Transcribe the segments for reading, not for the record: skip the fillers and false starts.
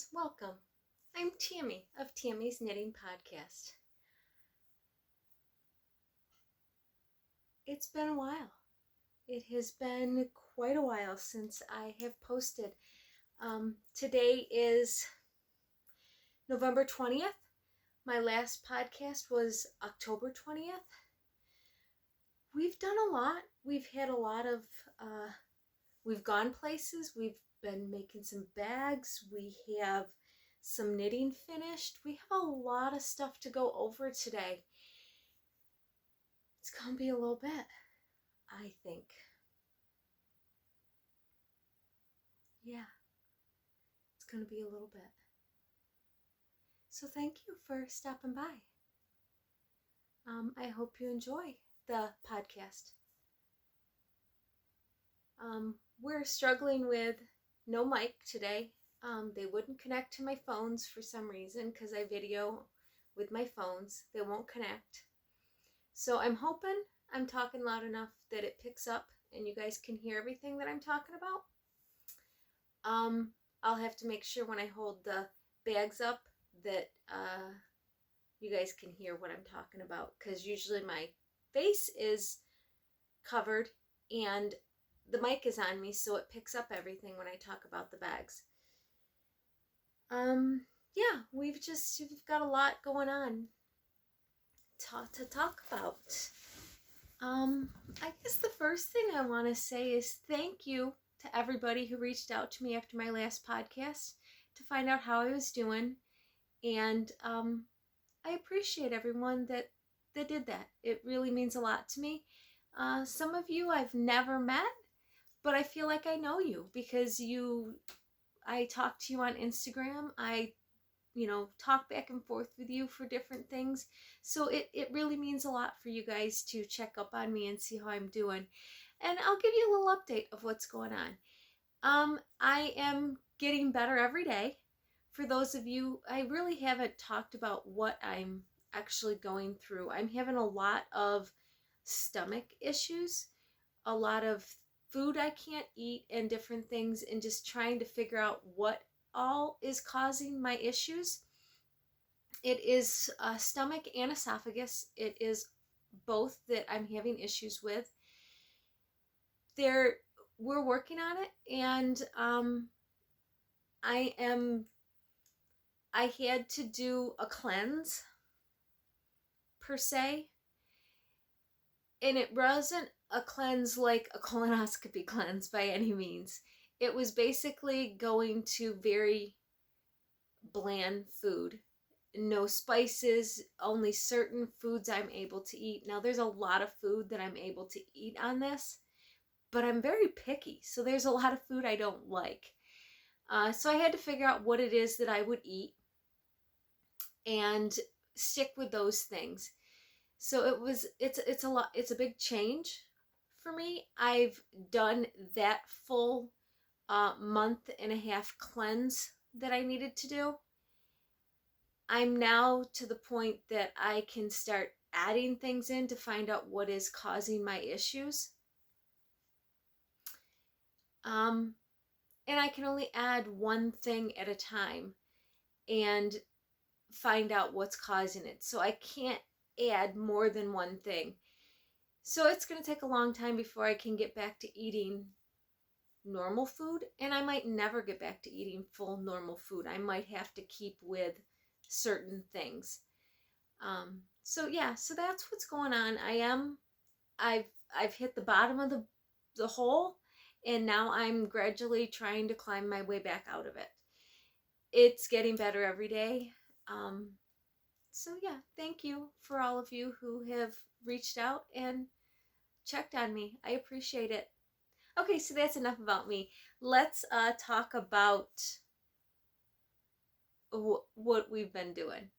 friends, welcome. I'm Tammy of Tammy's Knitting Podcast. It's been a while. It has been quite a while since I have posted. Today is November 20th. My last podcast was October 20th. We've done a lot. We've had a lot of, we've gone places. We've been making some bags. We have some knitting finished. We have a lot of stuff to go over today. It's going to be a little bit, I think. Yeah, it's going to be a little bit. So thank you for stopping by. I hope you enjoy the podcast. We're struggling with no mic today. They wouldn't connect to my phones for some reason because I video with my phones. They won't connect. So I'm hoping I'm talking loud enough that it picks up and you guys can hear everything that I'm talking about. I'll have to make sure when I hold the bags up that you guys can hear what I'm talking about, because usually my face is covered and the mic is on me, so it picks up everything when I talk about the bags. Yeah, we've got a lot going on to talk about. I guess the first thing I want to say is thank you to everybody who reached out to me after my last podcast to find out how I was doing, and I appreciate everyone that did that. It really means a lot to me. Some of you I've never met, but I feel like I know you because I talk to you on Instagram. I talk back and forth with you for different things. So it really means a lot for you guys to check up on me and see how I'm doing. And I'll give you a little update of what's going on. I am getting better every day. For those of you, I really haven't talked about what I'm actually going through. I'm having a lot of stomach issues, a lot of food I can't eat and different things, and just trying to figure out what all is causing my issues. It is stomach and esophagus. It is both that I'm having issues with. We're working on it, and I had to do a cleanse per se, and it wasn't a cleanse like a colonoscopy cleanse by any means. It was basically going to very bland food. No spices, only certain foods I'm able to eat. Now there's a lot of food that I'm able to eat on this, but I'm very picky, so there's a lot of food I don't like. So I had to figure out what it is that I would eat and stick with those things. So it's a big change for me. I've done that full month and a half cleanse that I needed to do. I'm now to the point that I can start adding things in to find out what is causing my issues. And I can only add one thing at a time and find out what's causing it. So I can't add more than one thing. So it's going to take a long time before I can get back to eating normal food, and I might never get back to eating full normal food. I might have to keep with certain things. So that's what's going on. I've hit the bottom of the hole, and now I'm gradually trying to climb my way back out of it. It's getting better every day. So yeah, thank you for all of you who have reached out and checked on me. I appreciate it. Okay, so that's enough about me. Let's talk about what we've been doing.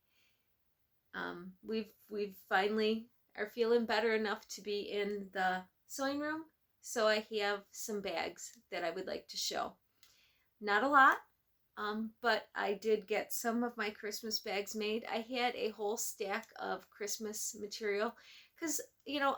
We've finally are feeling better enough to be in the sewing room, so I have some bags that I would like to show. Not a lot, but I did get some of my Christmas bags made. I had a whole stack of Christmas material because,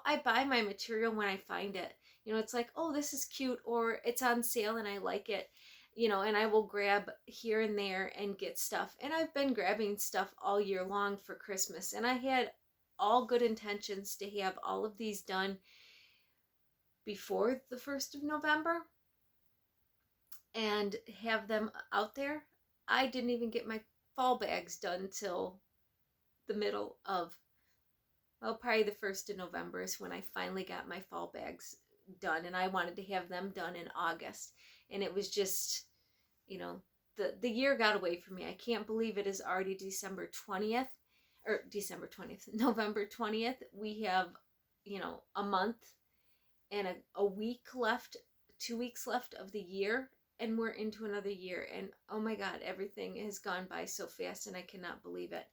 I buy my material when I find it. It's like, oh, this is cute, or it's on sale and I like it. you know, and I will grab here and there and get stuff. And I've been grabbing stuff all year long for Christmas, and I had all good intentions to have all of these done before the 1st of November and have them out there. I didn't even get my fall bags done till the middle of, well, probably the 1st of November is when I finally got my fall bags done, and I wanted to have them done in August. And it was just, you know, the year got away from me. I can't believe it is already December 20th, or December 20th, November 20th. We have, you know, a month and a week left, 2 weeks left of the year, and we're into another year. And oh my God, everything has gone by so fast, and I cannot believe it.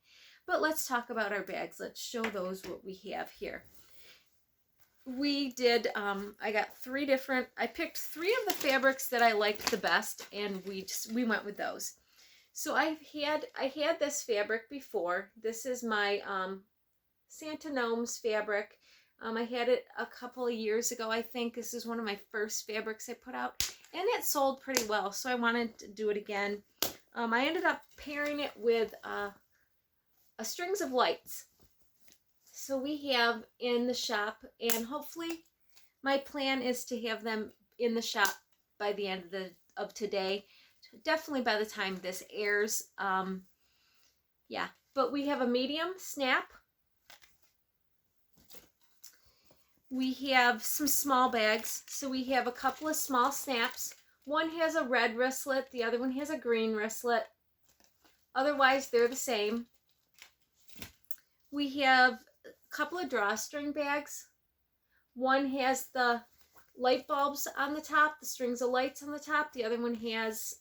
But let's talk about our bags. Let's show those what we have here. We did, I got I picked 3 of the fabrics that I liked the best, and we went with those. So I had this fabric before. This is my Santa Gnomes fabric. I had it a couple of years ago, I think. This is one of my first fabrics I put out, and it sold pretty well, so I wanted to do it again. I ended up pairing it with a Strings of Lights. So we have in the shop, and hopefully my plan is to have them in the shop by the end of today. Definitely by the time this airs. Yeah, but we have a medium snap. We have some small bags. So we have a couple of small snaps. One has a red wristlet, the other one has a green wristlet. Otherwise, they're the same. We have a couple of drawstring bags. One has the light bulbs on the top, the strings of lights on the top. The other one has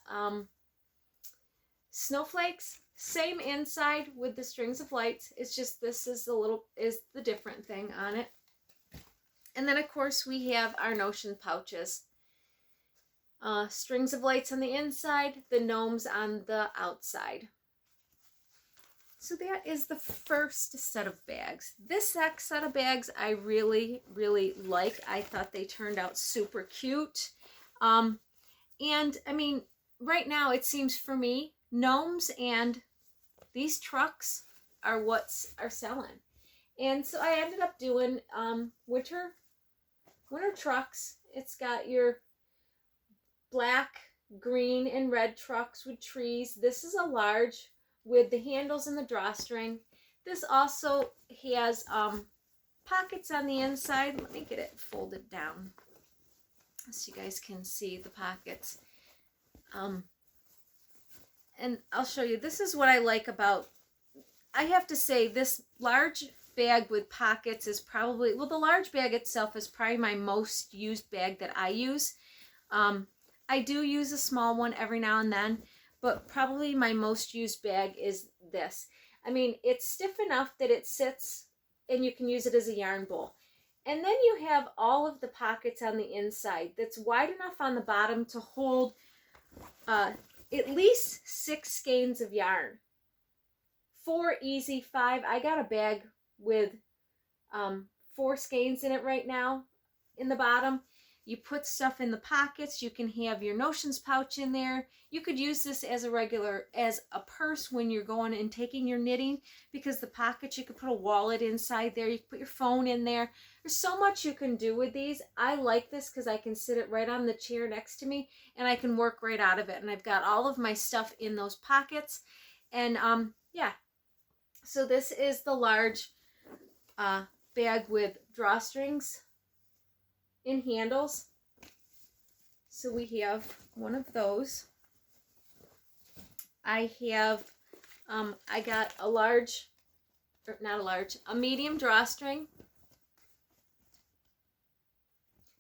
snowflakes. Same inside with the strings of lights. It's just this is the different thing on it. And then of course we have our notion pouches. Strings of lights on the inside, the gnomes on the outside. So that is the first set of bags. This next set of bags I really, really like. I thought they turned out super cute. And I mean, right now it seems for me, gnomes and these trucks are what's selling. And so I ended up doing winter trucks. It's got your black, green, and red trucks with trees. This is a large with the handles and the drawstring. This also has pockets on the inside. Let me get it folded down so you guys can see the pockets. And I'll show you. This is what I like about, I have to say, this large bag with pockets is probably, well, the large bag itself is probably my most used bag that I use. I do use a small one every now and then, but probably my most used bag is this. I mean, it's stiff enough that it sits and you can use it as a yarn bowl. And then you have all of the pockets on the inside that's wide enough on the bottom to hold at least 6 skeins of yarn. 4 easy, 5. I got a bag with 4 skeins in it right now in the bottom. You put stuff in the pockets. You can have your notions pouch in there. You could use this as a purse when you're going and taking your knitting, because the pockets, you could put a wallet inside there. You can put your phone in there. There's so much you can do with these. I like this because I can sit it right on the chair next to me and I can work right out of it. And I've got all of my stuff in those pockets. And yeah, so this is the large bag with drawstrings in handles. So we have one of those. I have, I got a large, or not a large, a medium drawstring.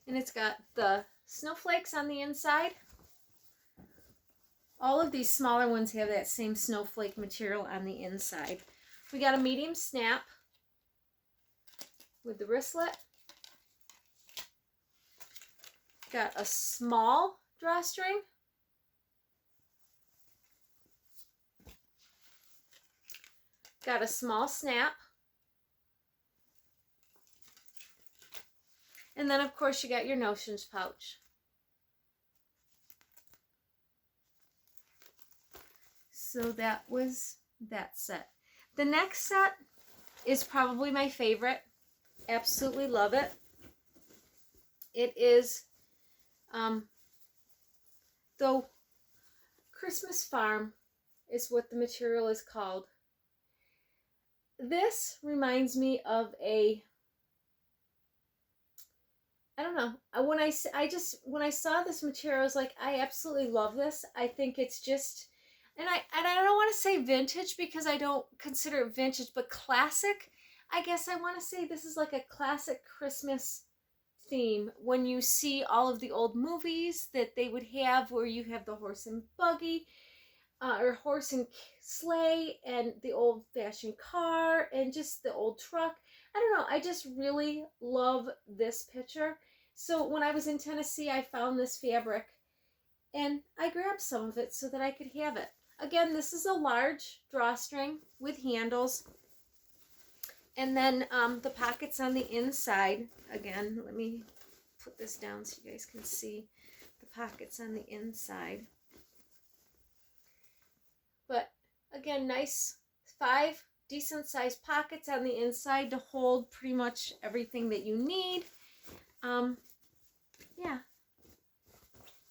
And it's got the snowflakes on the inside. All of these smaller ones have that same snowflake material on the inside. We got a medium snap with the wristlet. Got a small drawstring. Got a small snap. And then of course you got your notions pouch. So that was that set. The next set is probably my favorite. Absolutely love it. It is though Christmas Farm is what the material is called. This reminds me of a, I don't know. When I saw this material, I was like, I absolutely love this. I think it's just, and I don't want to say vintage because I don't consider it vintage, but classic. I guess I want to say this is like a classic Christmas theme. When you see all of the old movies that they would have, where you have the horse and buggy, or horse and sleigh, and the old-fashioned car, and just the old truck. I don't know. I just really love this picture. So when I was in Tennessee, I found this fabric, and I grabbed some of it so that I could have it. Again, this is a large drawstring with handles. And then the pockets on the inside. Again, let me put this down so you guys can see the pockets on the inside. But again, nice 5 decent sized pockets on the inside to hold pretty much everything that you need. Yeah.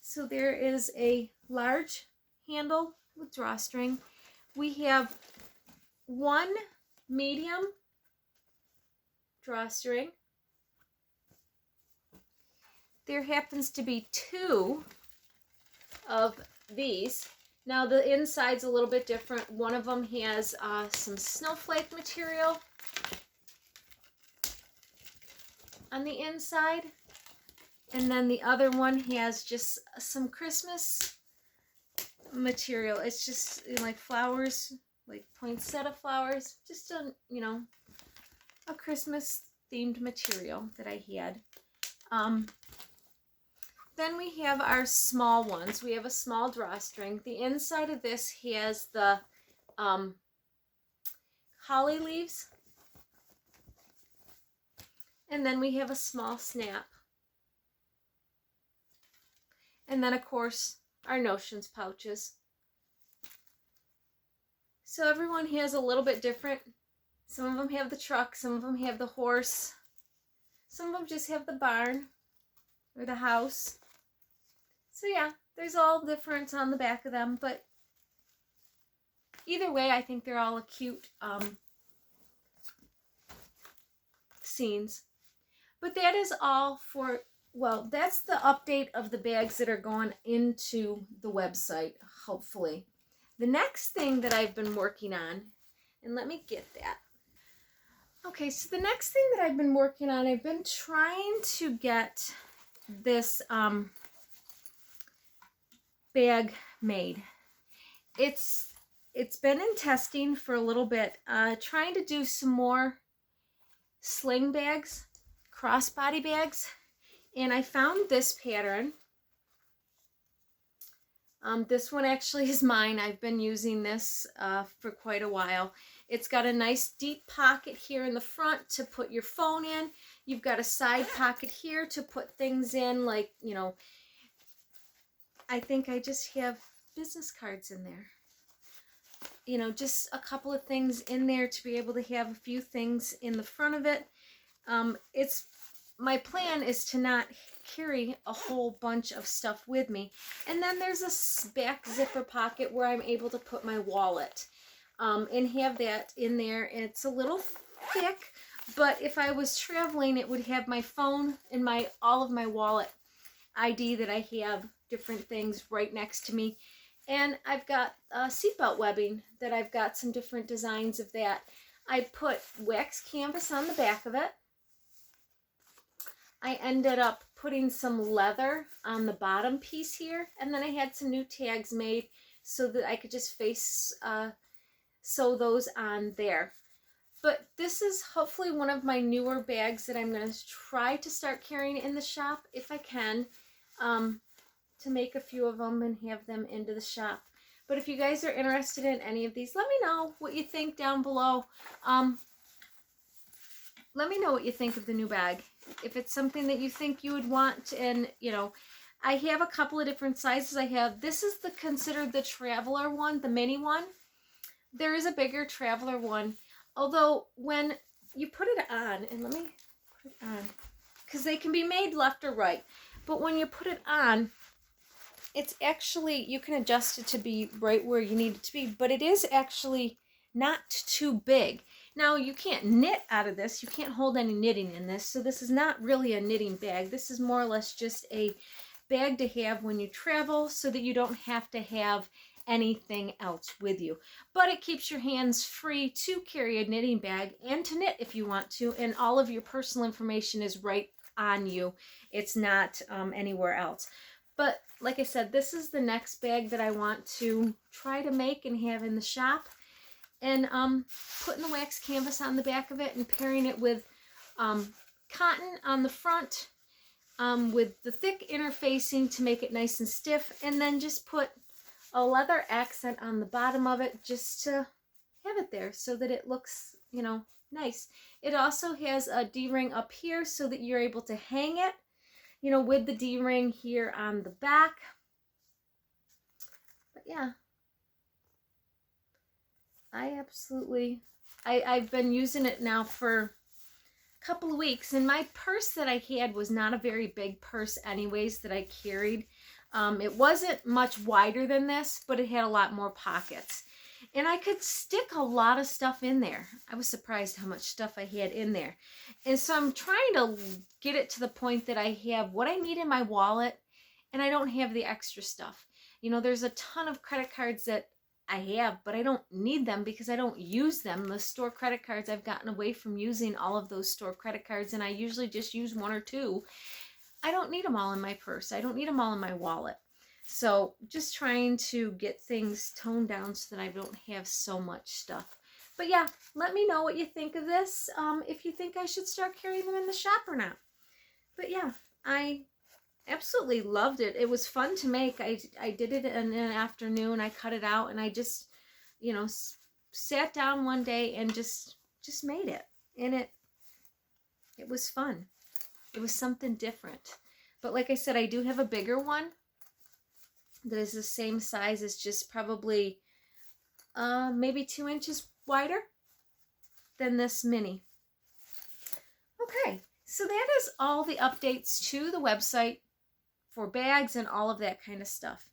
So there is a large handle with drawstring. We have 1 medium drawstring. There happens to be 2 of these. Now the inside's a little bit different. One of them has some snowflake material on the inside, and then the other one has just some Christmas material. It's just like flowers, like poinsettia flowers, just a, you know, a Christmas themed material that I had. Then we have our small ones. We have a small drawstring. The inside of this has the holly leaves. And then we have a small snap. And then, of course, our notions pouches. So everyone has a little bit different. Some of them have the truck. Some of them have the horse. Some of them just have the barn or the house. So yeah, there's all different on the back of them, but either way, I think they're all a cute scenes. But that is all for, well, that's the update of the bags that are going into the website, hopefully. The next thing that I've been working on, and let me get that. Okay, so the next thing that I've been working on, I've been trying to get this bag made. It's been in testing for a little bit, trying to do some more sling bags, crossbody bags, and I found this pattern. This one actually is mine. I've been using this for quite a while. It's got a nice deep pocket here in the front to put your phone in. You've got a side pocket here to put things in, like, you know, I think I just have business cards in there. You know, just a couple of things in there to be able to have a few things in the front of it. My plan is to not carry a whole bunch of stuff with me. And then there's a back zipper pocket where I'm able to put my wallet and have that in there. It's a little thick, but if I was traveling, it would have my phone and all of my wallet ID that I have, different things right next to me. And I've got seatbelt webbing that I've got some different designs of that. I put wax canvas on the back of it. I ended up putting some leather on the bottom piece here, and then I had some new tags made so that I could just sew those on there. But this is hopefully one of my newer bags that I'm going to try to start carrying in the shop if I can, to make a few of them and have them into the shop. But if you guys are interested in any of these, let me know what you think down below. Let me know what you think of the new bag. If it's something that you think you would want, and, you know, I have a couple of different sizes. This is considered the traveler one, the mini one. There is a bigger traveler one. Although when you put it on, and let me put it on, because they can be made left or right. But when you put it on, it's actually, you can adjust it to be right where you need it to be, but it is actually not too big. Now, you can't knit out of this. You can't hold any knitting in this, so this is not really a knitting bag. This is more or less just a bag to have when you travel so that you don't have to have anything else with you. But it keeps your hands free to carry a knitting bag and to knit if you want to, and all of your personal information is right on you. It's not anywhere else. But like I said, this is the next bag that I want to try to make and have in the shop. And putting the wax canvas on the back of it and pairing it with cotton on the front with the thick interfacing to make it nice and stiff. And then just put a leather accent on the bottom of it just to have it there so that it looks, you know, nice. It also has a D-ring up here so that you're able to hang it, you know, with the D-ring here on the back. But yeah, I've been using it now for a couple of weeks, and my purse that I had was not a very big purse anyways that I carried. It wasn't much wider than this, but it had a lot more pockets. And I could stick a lot of stuff in there. I was surprised how much stuff I had in there. And so I'm trying to get it to the point that I have what I need in my wallet and I don't have the extra stuff. You know, there's a ton of credit cards that I have, but I don't need them because I don't use them. The store credit cards, I've gotten away from using all of those store credit cards, and I usually just use one or two. I don't need them all in my purse. I don't need them all in my wallet. So just trying to get things toned down so that I don't have so much stuff. But yeah, let me know what you think of this, if you think I should start carrying them in the shop or not. But yeah, I absolutely loved it. It was fun to make. I did it in an afternoon. I cut it out and I just, you know, sat down one day and just made it. And it was fun. It was something different. But like I said, I do have a bigger one that is the same size. It's just probably maybe 2 inches wider than this mini. Okay, so that is all the updates to the website for bags and all of that kind of stuff.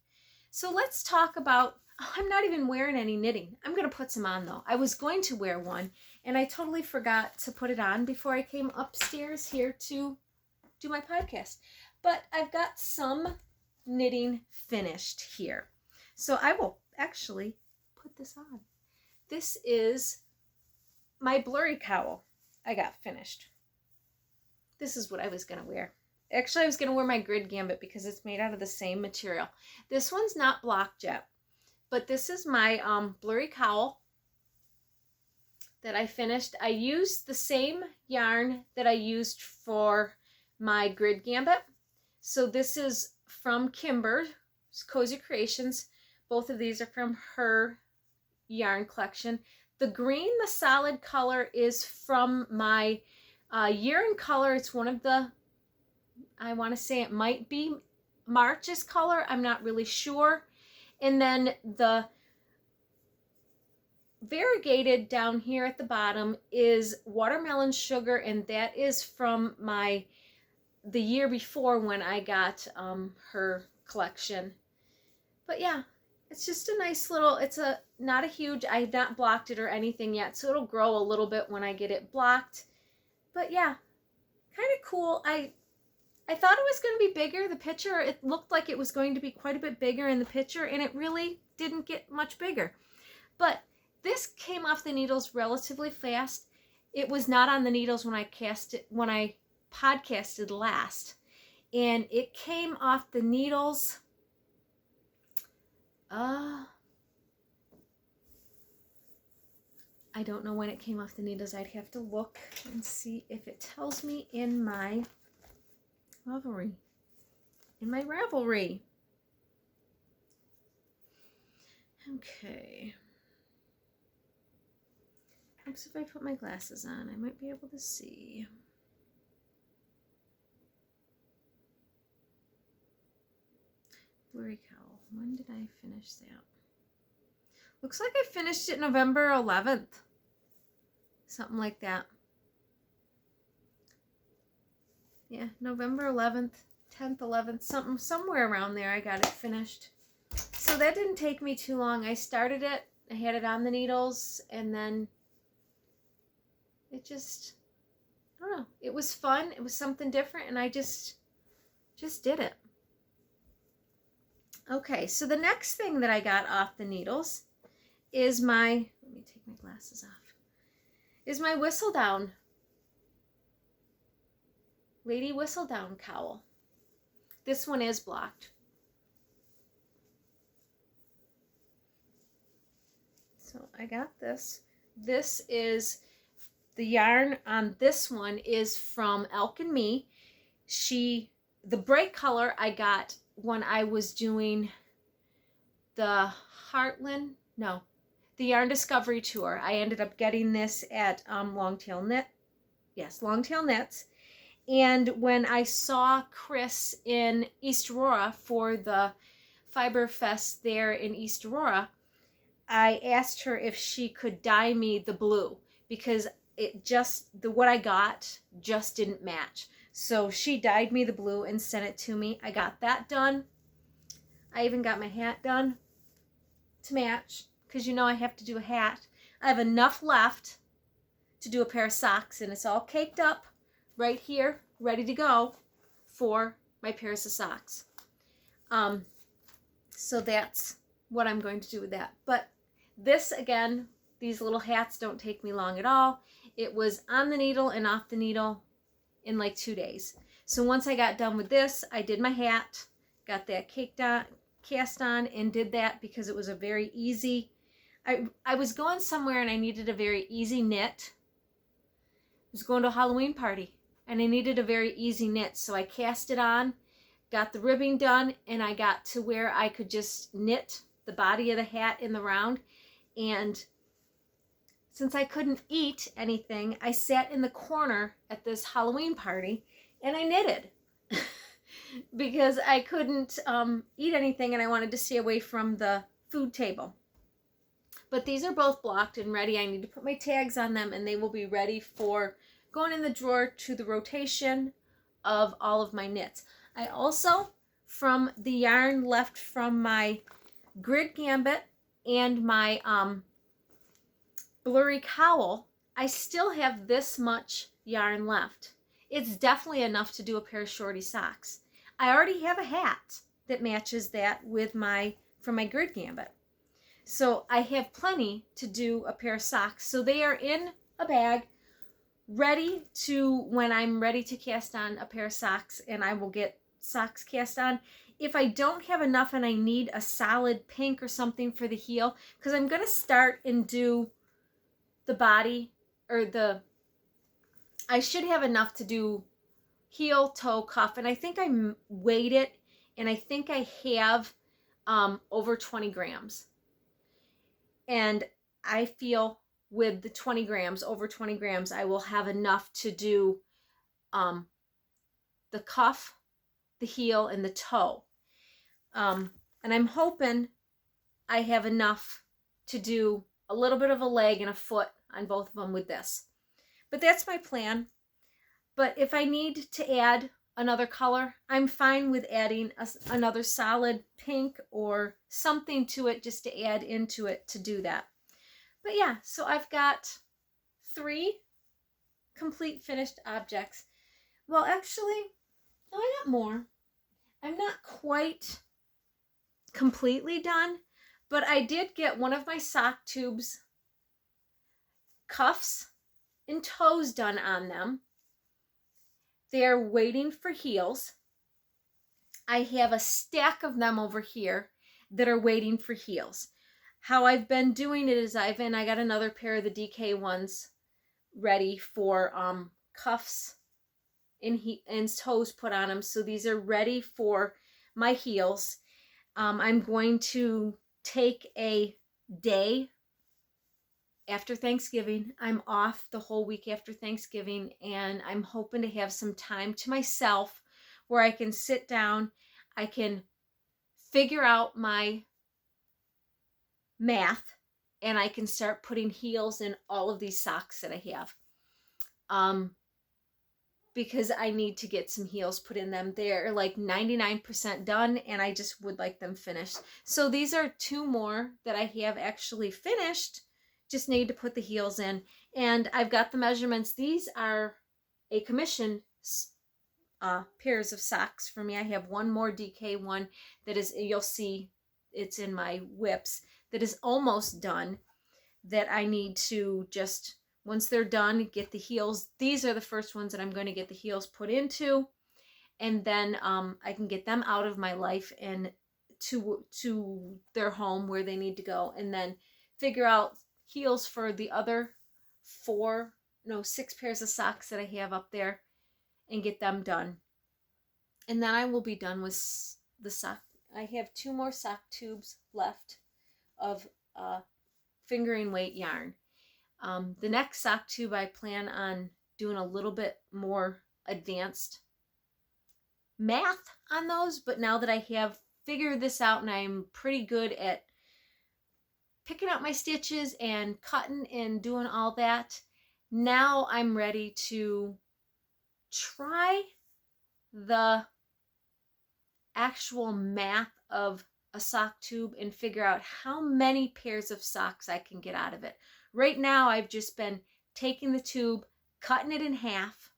So let's talk about, I'm not even wearing any knitting. I'm going to put some on though. I was going to wear one and I totally forgot to put it on before I came upstairs here to do my podcast. But I've got some knitting finished here. So I will actually put this on. This is my blurry cowl I got finished. This is what I was going to wear. Actually, I was going to wear my grid gambit because it's made out of the same material. This one's not block jet, but this is my blurry cowl that I finished. I used the same yarn that I used for my grid gambit. So this is from Kimber's Cozy Creations. Both of these are from her yarn collection. The green, the solid color, is from my Year in Color. It's one of the, I want to say it might be March's color. I'm not really sure. And then the variegated down here at the bottom is Watermelon Sugar, and that is from the year before when I got her collection. But yeah, it's just a nice little, it's not a huge, I have not blocked it or anything yet, so it'll grow a little bit when I get it blocked. But yeah, kind of cool. I thought it was going to be bigger. The picture, it looked like it was going to be quite a bit bigger in the picture, and it really didn't get much bigger. But this came off the needles relatively fast. It was not on the needles when I podcasted last, and it came off the needles I don't know when it came off the needles. I'd have to look and see if it tells me in my Ravelry. Okay. Perhaps if I put my glasses on, I might be able to see. blurry cowl. When did I finish that? Looks like I finished it November 11th. Something like that. Yeah, November 11th, 10th, 11th, somewhere around there I got it finished. So that didn't take me too long. I started it, I had it on the needles, and then it just, I don't know, it was fun. It was something different, and I just did it. Okay, so the next thing that I got off the needles is my, let me take my glasses off, is my whistle down. Lady whistle down cowl. This one is blocked. So I got this. This is, the yarn on this one is from Elk and Me. The bright color I got when I was doing the the Yarn Discovery Tour. I ended up getting this at Longtail Knits. And when I saw Chris in East Aurora for the Fiber Fest there in East Aurora, I asked her if she could dye me the blue, because what I got just didn't match. So she dyed me the blue and sent it to me. I got that done. I even got my hat done to match, because you know I have to do a hat. I have enough left to do a pair of socks, and it's all caked up right here, ready to go for my pairs of socks. So that's what I'm going to do with that. But this, again, these little hats don't take me long at all. It was on the needle and off the needle in like 2 days. So once I got done with this, I did my hat, got that cast on, and did that because it was a very easy, I was going somewhere and I needed a very easy knit. I was going to a Halloween party and I needed a very easy knit. So I cast it on, got the ribbing done, and I got to where I could just knit the body of the hat in the round. And since I couldn't eat anything, I sat in the corner at this Halloween party and I knitted because I couldn't eat anything and I wanted to stay away from the food table. But these are both blocked and ready. I need to put my tags on them and they will be ready for going in the drawer to the rotation of all of my knits. I also, from the yarn left from my Grid Gambit and my blurry cowl, I still have this much yarn left. It's definitely enough to do a pair of shorty socks. I already have a hat that matches that with from my Grid Gambit. So I have plenty to do a pair of socks. So they are in a bag, ready to, when I'm ready to cast on a pair of socks, and I will get socks cast on. If I don't have enough and I need a solid pink or something for the heel, because I'm going to start and do the body, or I should have enough to do heel, toe, cuff, and I think I weighed it, and I think I have over 20 grams. And I feel with the 20 grams, over 20 grams, I will have enough to do the cuff, the heel, and the toe. And I'm hoping I have enough to do a little bit of a leg and a foot on both of them with this. But that's my plan. But if I need to add another color, I'm fine with adding another solid pink or something to it just to add into it to do that. But yeah, so I've got 3 complete finished objects. Well, actually, I got more. I'm not quite completely done, but I did get one of my sock tubes, cuffs and toes done on them. They're waiting for heels. I have a stack of them over here that are waiting for heels. How I've been doing it is I got another pair of the DK ones ready for cuffs and toes put on them. So these are ready for my heels. I'm going to take a day after Thanksgiving. I'm off the whole week after Thanksgiving, and I'm hoping to have some time to myself where I can sit down, I can figure out my math, and I can start putting heels in all of these socks that I have. Because I need to get some heels put in them. They're like 99% done, and I just would like them finished. So these are 2 more that I have actually finished. Just need to put the heels in. And I've got the measurements. These are a commission pairs of socks for me. I have one more DK one that is, you'll see it's in my WIPs, that is almost done, that I need to just, once they're done, get the heels. These are the first ones that I'm going to get the heels put into, and then I can get them out of my life and to their home where they need to go, and then figure out heels for the other 6 pairs of socks that I have up there and get them done. And then I will be done with the sock. I have 2 more sock tubes left of fingering weight yarn. The next sock tube, I plan on doing a little bit more advanced math on those, but now that I have figured this out and I'm pretty good at picking out my stitches and cutting and doing all that, now I'm ready to try the actual math of a sock tube and figure out how many pairs of socks I can get out of it. Right now, I've just been taking the tube, cutting it in half,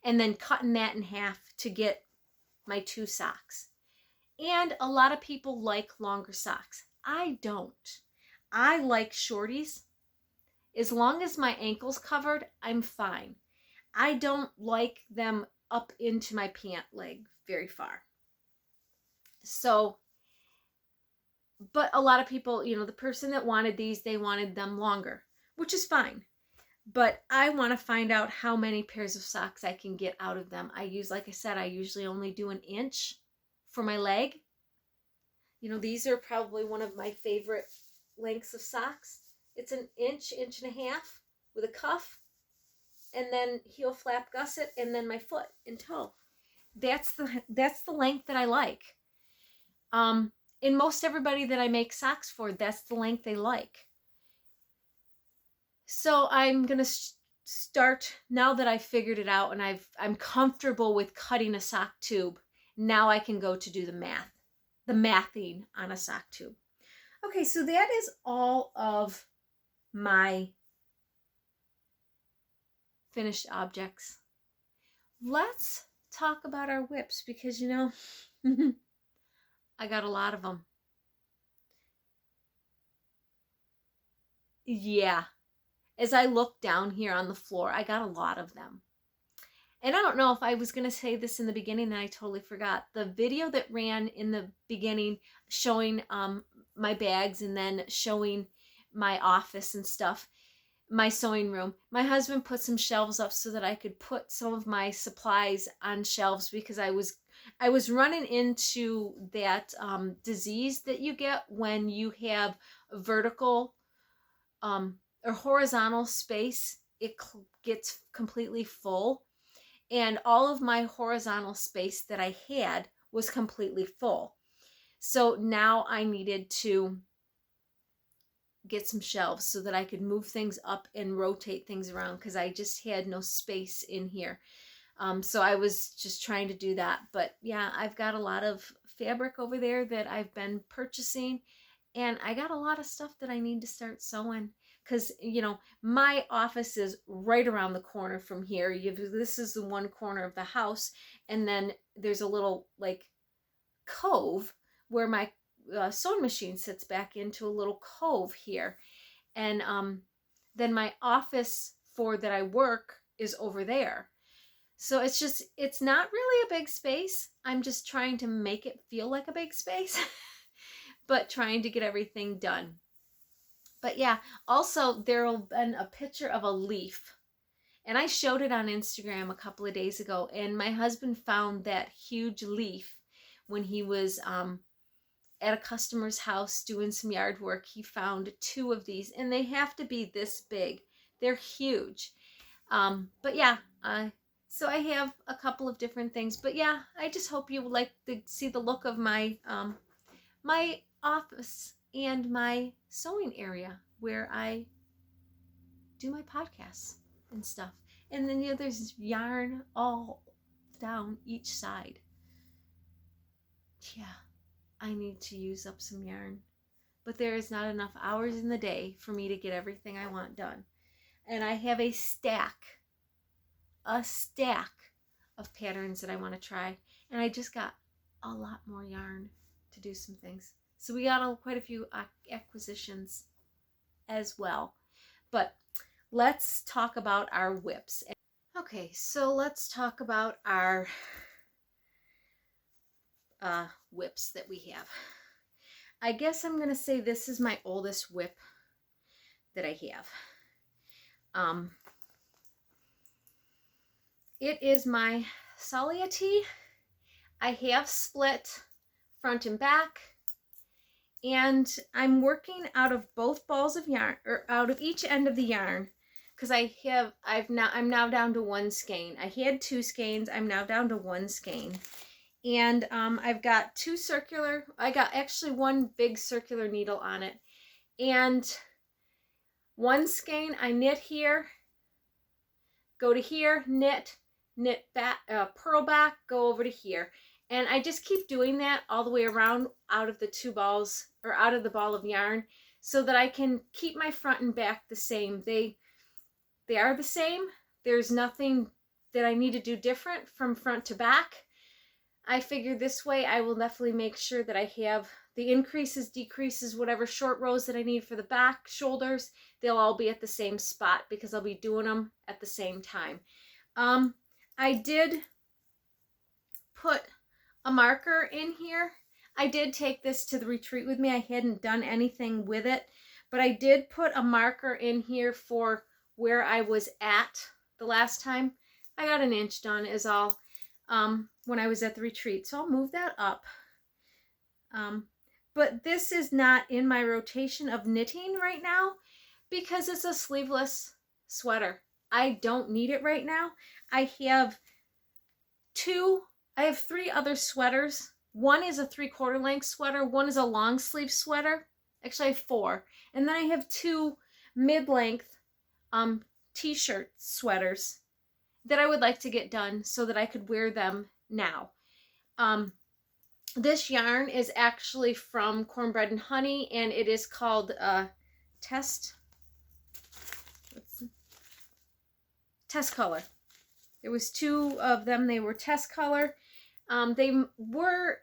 and then cutting that in half to get my 2 socks. And a lot of people like longer socks. I don't. I like shorties. As long as my ankle's covered, I'm fine. I don't like them up into my pant leg very far. So, but a lot of people, the person that wanted these, they wanted them longer, which is fine. But I want to find out how many pairs of socks I can get out of them. Like I said, I usually only do 1 inch for my leg. These are probably one of my favorite lengths of socks. It's 1 inch, 1.5 inches with a cuff, and then heel flap gusset, and then my foot and toe. That's the length that I like. And most everybody that I make socks for, that's the length they like. So I'm going to start, now that I've figured it out and I'm comfortable with cutting a sock tube, now I can go to do the mathing on a sock tube. Okay, so that is all of my finished objects. Let's talk about our WIPs, because I got a lot of them. Yeah. As I look down here on the floor, I got a lot of them. And I don't know if I was going to say this in the beginning and I totally forgot. The video that ran in the beginning showing my bags and then showing my office and stuff, my sewing room, my husband put some shelves up so that I could put some of my supplies on shelves, because I was running into that disease that you get when you have vertical or horizontal space. It gets completely full, and all of my horizontal space that I had was completely full. So now I needed to get some shelves so that I could move things up and rotate things around, because I just had no space in here. So I was just trying to do that. But yeah, I've got a lot of fabric over there that I've been purchasing, and I got a lot of stuff that I need to start sewing, because my office is right around the corner from here. This is the one corner of the house, and then there's a little like cove where my sewing machine sits back into a little cove here, and then my office that I work is over there. So it's not really a big space. I'm just trying to make it feel like a big space, but trying to get everything done. But yeah, also there will been a picture of a leaf, and I showed it on Instagram a couple of days ago, and my husband found that huge leaf when he was at a customer's house doing some yard work. He found 2 of these, and they have to be this big. They're huge. But yeah, So I have a couple of different things, but yeah, I just hope you would like to see the look of my my office and my sewing area where I do my podcasts and stuff. And then there's yarn all down each side. Yeah, I need to use up some yarn, but there is not enough hours in the day for me to get everything I want done. And I have a stack of patterns that I want to try, and I just got a lot more yarn to do some things. So we got quite a few acquisitions as well. But let's talk about our WIPs. Okay, so let's talk about our WIPs that we have. I guess I'm gonna say this is my oldest WIP that I have. It is my Salia tee. I have split front and back, and I'm working out of both balls of yarn, or out of each end of the yarn, because I'm now down to one skein. I had two skeins. I'm now down to one skein. And I've got I got actually one big circular needle on it. And one skein, I knit here, go to here, knit back, purl back, go over to here. And I just keep doing that all the way around out of the two balls, or out of the ball of yarn, so that I can keep my front and back the same. They are the same. There's nothing that I need to do different from front to back. I figured this way I will definitely make sure that I have the increases, decreases, whatever short rows that I need for the back, shoulders, they'll all be at the same spot because I'll be doing them at the same time. I did put a marker in here. I did take this to the retreat with me. I hadn't done anything with it, but I did put a marker in here for where I was at the last time. I got an inch done is all. When I was at the retreat. So I'll move that up. But this is not in my rotation of knitting right now because it's a sleeveless sweater. I don't need it right now. I have three other sweaters. One is a 3/4 length sweater. One is a long sleeve sweater. Actually, I have 4. And then I have 2 mid-length t-shirt sweaters that I would like to get done so that I could wear them now. This yarn is actually from Cornbread Honey, and it is called Test Color. There was 2 of them. They were Test Color. They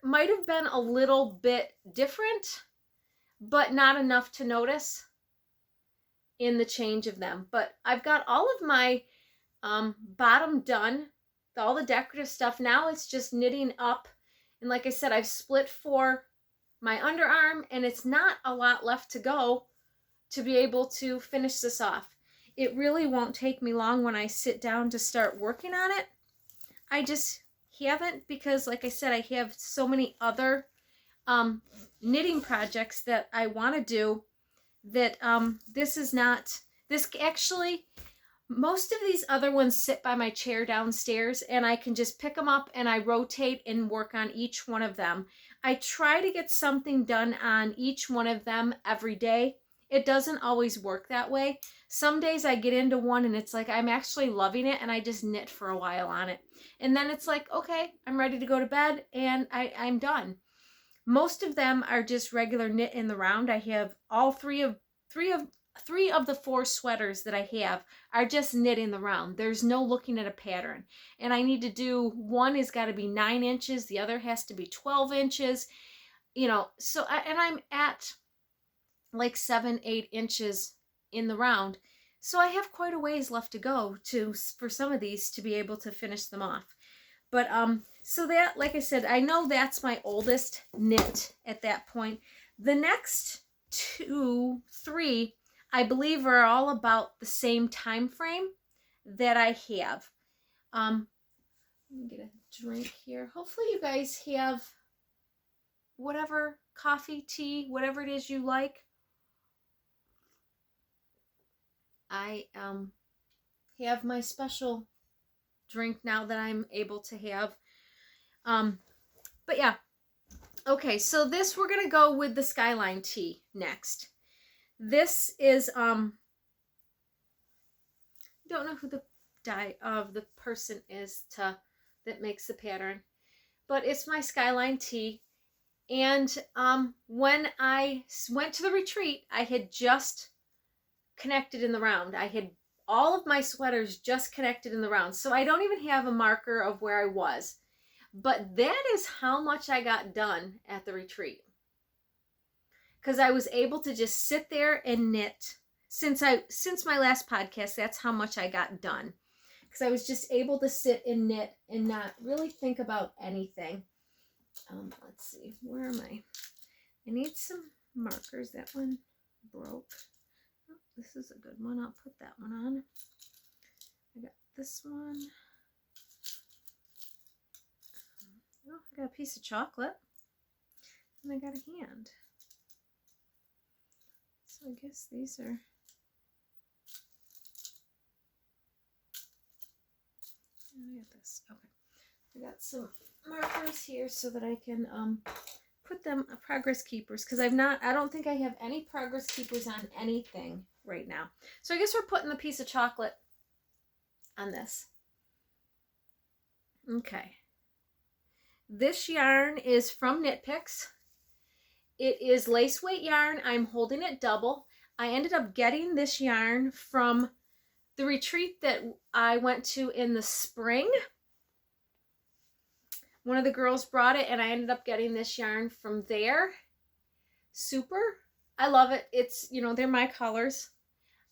might have been a little bit different, but not enough to notice in the change of them. But I've got all of my bottom done, all the decorative stuff. Now it's just knitting up, and like I said, I've split for my underarm, and it's not a lot left to go to be able to finish this off. It really won't take me long when I sit down to start working on it. I just haven't, because like I said, I have so many other knitting projects that I want to do that most of these other ones sit by my chair downstairs, and I can just pick them up and I rotate and work on each one of them. I try to get something done on each one of them every day. It doesn't always work that way. Some days I get into one and it's like I'm actually loving it, and I just knit for a while on it. And then it's like, okay, I'm ready to go to bed, and I'm done. Most of them are just regular knit in the round. I have all three of the 4 sweaters that I have are just knit in the round. There's no looking at a pattern. And I need to do, one has got to be 9 inches. The other has to be 12 inches. So I'm at like 7-8 inches in the round. So I have quite a ways left to go for some of these to be able to finish them off. But so that, like I said, I know that's my oldest knit at that point. The next 2, 3, I believe are all about the same time frame that I have. Let me get a drink here. Hopefully you guys have whatever coffee, tea, whatever it is you like. I have my special drink now that I'm able to have. But yeah. Okay, so this, we're going to go with the Skyline tea next. This is, don't know who the dye of the person is that makes the pattern, but it's my Skyline tea. And when I went to the retreat, I had just connected in the round. I had all of my sweaters just connected in the round. So I don't even have a marker of where I was. But that is how much I got done at the retreat. Because I was able to just sit there and knit. Since my last podcast, that's how much I got done. Because I was just able to sit and knit and not really think about anything. Let's see, where am I? I need some markers. That one broke. Oh, this is a good one. I'll put that one on. I got this one. Oh, I got a piece of chocolate. And I got a hand. So I guess these are... I got this. Okay. I got some markers here so that I can put them progress keepers, because I don't think I have any progress keepers on anything right now. So I guess we're putting the piece of chocolate on this. Okay. This yarn is from Knit Picks. It is lace weight yarn. I'm holding it double. I ended up getting this yarn from the retreat that I went to in the spring. One of the girls brought it, and I ended up getting this yarn from there. Super. I love it. It's, they're my colors.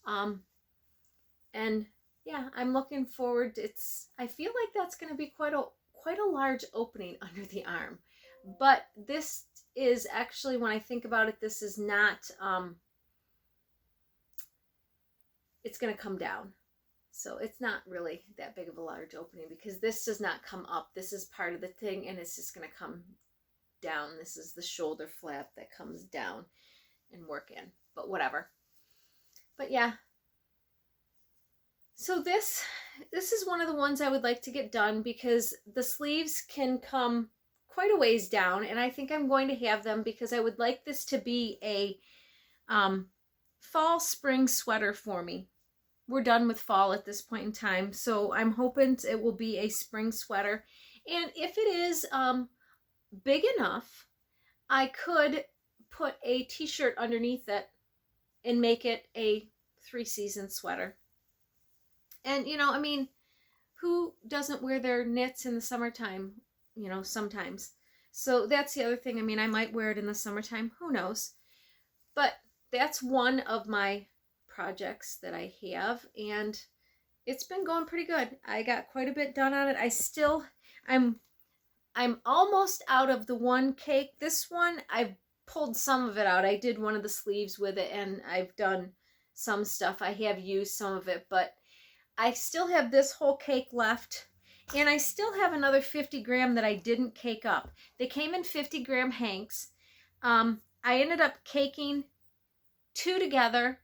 And yeah, I'm looking forward. I feel like that's going to be quite a large opening under the arm. But this is actually, when I think about it, this is not, it's going to come down. So it's not really that big of a large opening, because this does not come up. This is part of the thing, and it's just going to come down. This is the shoulder flap that comes down and work in, but whatever. But yeah. So this is one of the ones I would like to get done, because the sleeves can come quite a ways down, and I think I'm going to have them because I would like this to be a fall spring sweater for me. We're done with fall at this point in time, so I'm hoping it will be a spring sweater. And if it is big enough, I could put a t-shirt underneath it and make it a 3-season sweater. And, who doesn't wear their knits in the summertime, sometimes. So that's the other thing. I might wear it in the summertime. Who knows? But that's one of my projects that I have, and it's been going pretty good. I got quite a bit done on it. I'm almost out of the one cake. This one, I've pulled some of it out. I did one of the sleeves with it, and I've done some stuff. I have used some of it, but I still have this whole cake left, and I still have another 50 gram that I didn't cake up. They came in 50 gram hanks. I ended up caking 2 together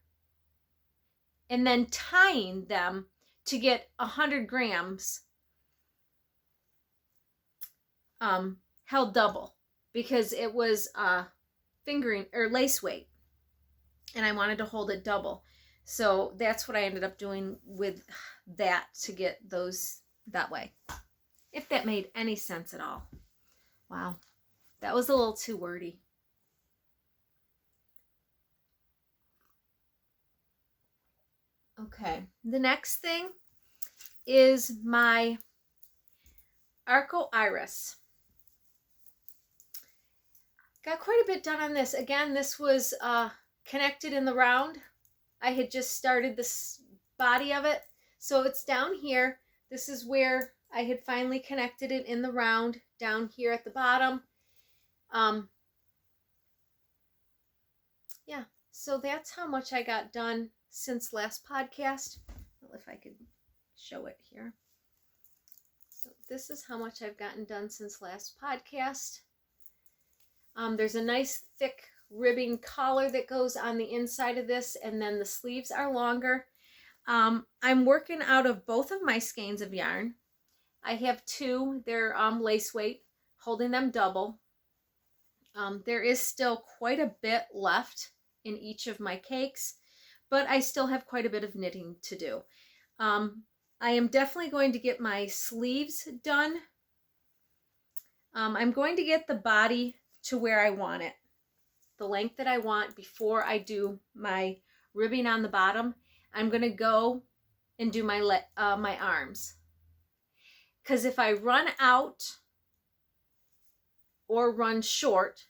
and then tying them to get 100 grams held double, because it was fingering or lace weight, and I wanted to hold it double. So that's what I ended up doing with that, to get those that way. If that made any sense at all. Wow, that was a little too wordy. Okay, the next thing is my Arco Iris. Got quite a bit done on this. Again, this was connected in the round. I had just started this body of it. So it's down here. This is where I had finally connected it in the round, down here at the bottom. Yeah, so that's how much I got done since last podcast. Well, if I could show it here. So this is how much I've gotten done since last podcast. There's a nice thick ribbing collar that goes on the inside of this, and then the sleeves are longer. I'm working out of both of my skeins of yarn. I have two. They're lace weight, holding them double. There is still quite a bit left in each of my cakes, but I still have quite a bit of knitting to do. I am definitely going to get my sleeves done. I'm going to get the body to where I want it, the length that I want before I do my ribbing on the bottom. I'm going to go and do my my arms. Because if I run out or run short,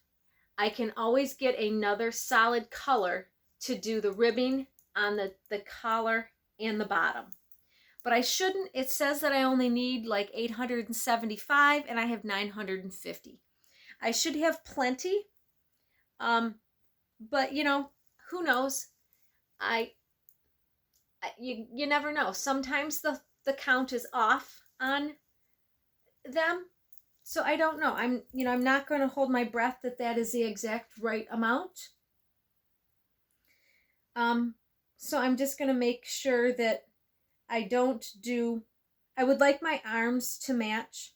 I can always get another solid color to do the ribbing on the collar and the bottom. But I shouldn't. It says that I only need like 875 and I have 950. I should have plenty. But you know, who knows? You never know. Sometimes the count is off on them. So I don't know. I'm not going to hold my breath that is the exact right amount. So I'm just going to make sure that I would like my arms to match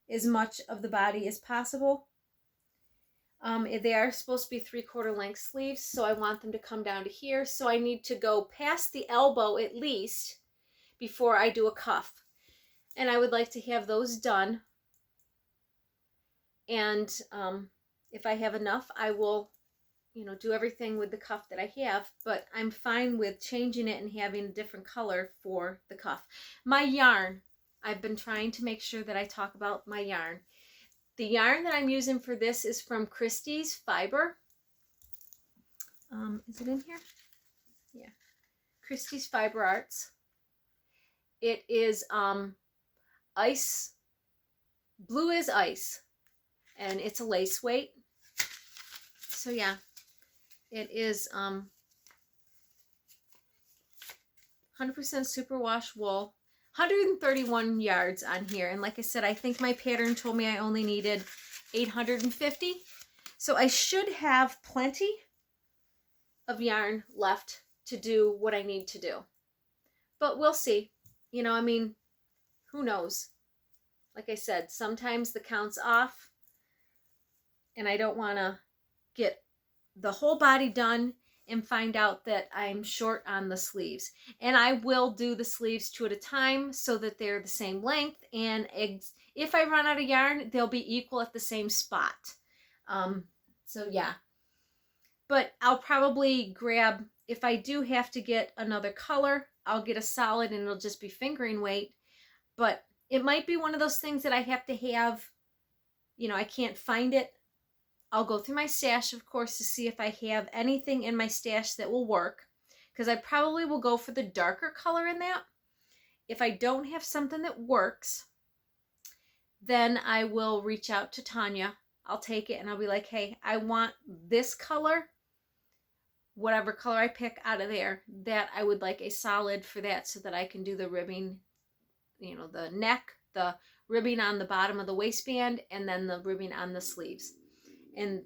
as much of the body as possible. They are supposed to be 3/4 length sleeves, so I want them to come down to here. So I need to go past the elbow at least before I do a cuff. And I would like to have those done. And if I have enough, I will, do everything with the cuff that I have. But I'm fine with changing it and having a different color for the cuff. My yarn, I've been trying to make sure that I talk about my yarn. The yarn that I'm using for this is from Christie's Fiber. Is it in here? Yeah. Christie's Fiber Arts. It is ice, blue as ice, and it's a lace weight. So yeah, it is 100% superwash wool. 131 yards on here, and like I said, I think my pattern told me I only needed 850, so I should have plenty of yarn left to do what I need to do. But we'll see. Who knows? Like I said, sometimes the count's off, and I don't want to get the whole body done and find out that I'm short on the sleeves. And I will do the sleeves 2 at a time so that they're the same length. And if I run out of yarn, they'll be equal at the same spot. So yeah. But I'll probably grab, if I do have to get another color, I'll get a solid and it'll just be fingering weight. But it might be one of those things that I have to have, I can't find it. I'll go through my stash, of course, to see if I have anything in my stash that will work, because I probably will go for the darker color in that. If I don't have something that works, then I will reach out to Tanya. I'll take it and I'll be like, hey, I want this color, whatever color I pick out of there, that I would like a solid for that so that I can do the ribbing, the neck, the ribbing on the bottom of the waistband, and then the ribbing on the sleeves. And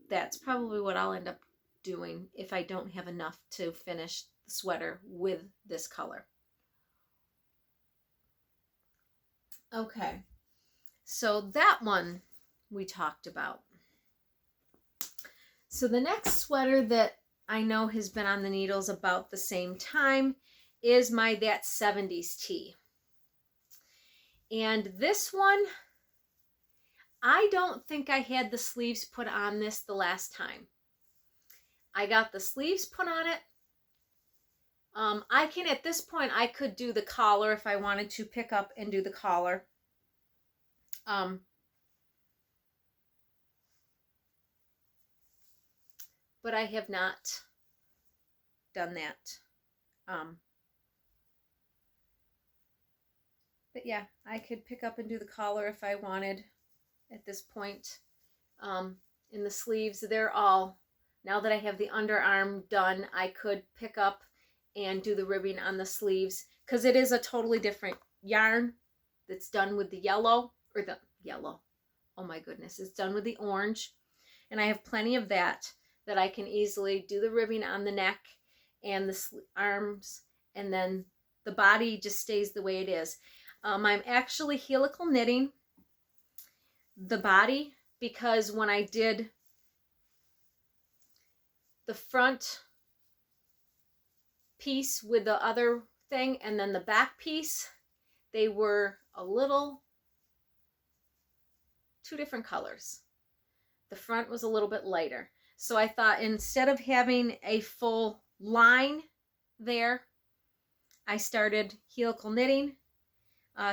that's probably what I'll end up doing if I don't have enough to finish the sweater with this color. Okay, so that one we talked about. So the next sweater that I know has been on the needles about the same time is my That 70s Tee. And this one, I don't think I had the sleeves put on this the last time. I got the sleeves put on it. At this point, I could do the collar if I wanted to pick up and do the collar. But I have not done that. But yeah, I could pick up and do the collar if I wanted at this point. In the sleeves, they're all, now that I have the underarm done, I could pick up and do the ribbing on the sleeves, because it is a totally different yarn that's done with the yellow, oh my goodness, it's done with the orange, and I have plenty of that I can easily do the ribbing on the neck and the arms, and then the body just stays the way it is. I'm actually helical knitting the body because when I did the front piece with the other thing and then the back piece, they were a little two different colors. The front was a little bit lighter. So I thought instead of having a full line there, I started helical knitting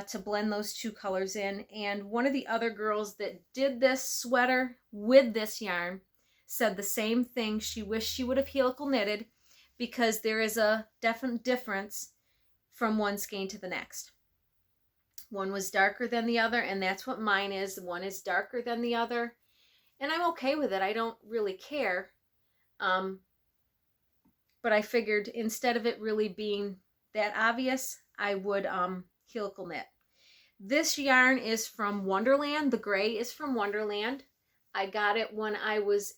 to blend those two colors in. And one of the other girls that did this sweater with this yarn said the same thing. She wished she would have helical knitted because there is a definite difference from one skein to the next. One was darker than the other, and that's what mine is. One is darker than the other, and I'm okay with it. I don't really care. But I figured instead of it really being that obvious, I would helical knit. This yarn is from Wonderland. The gray is from Wonderland. I got it when I was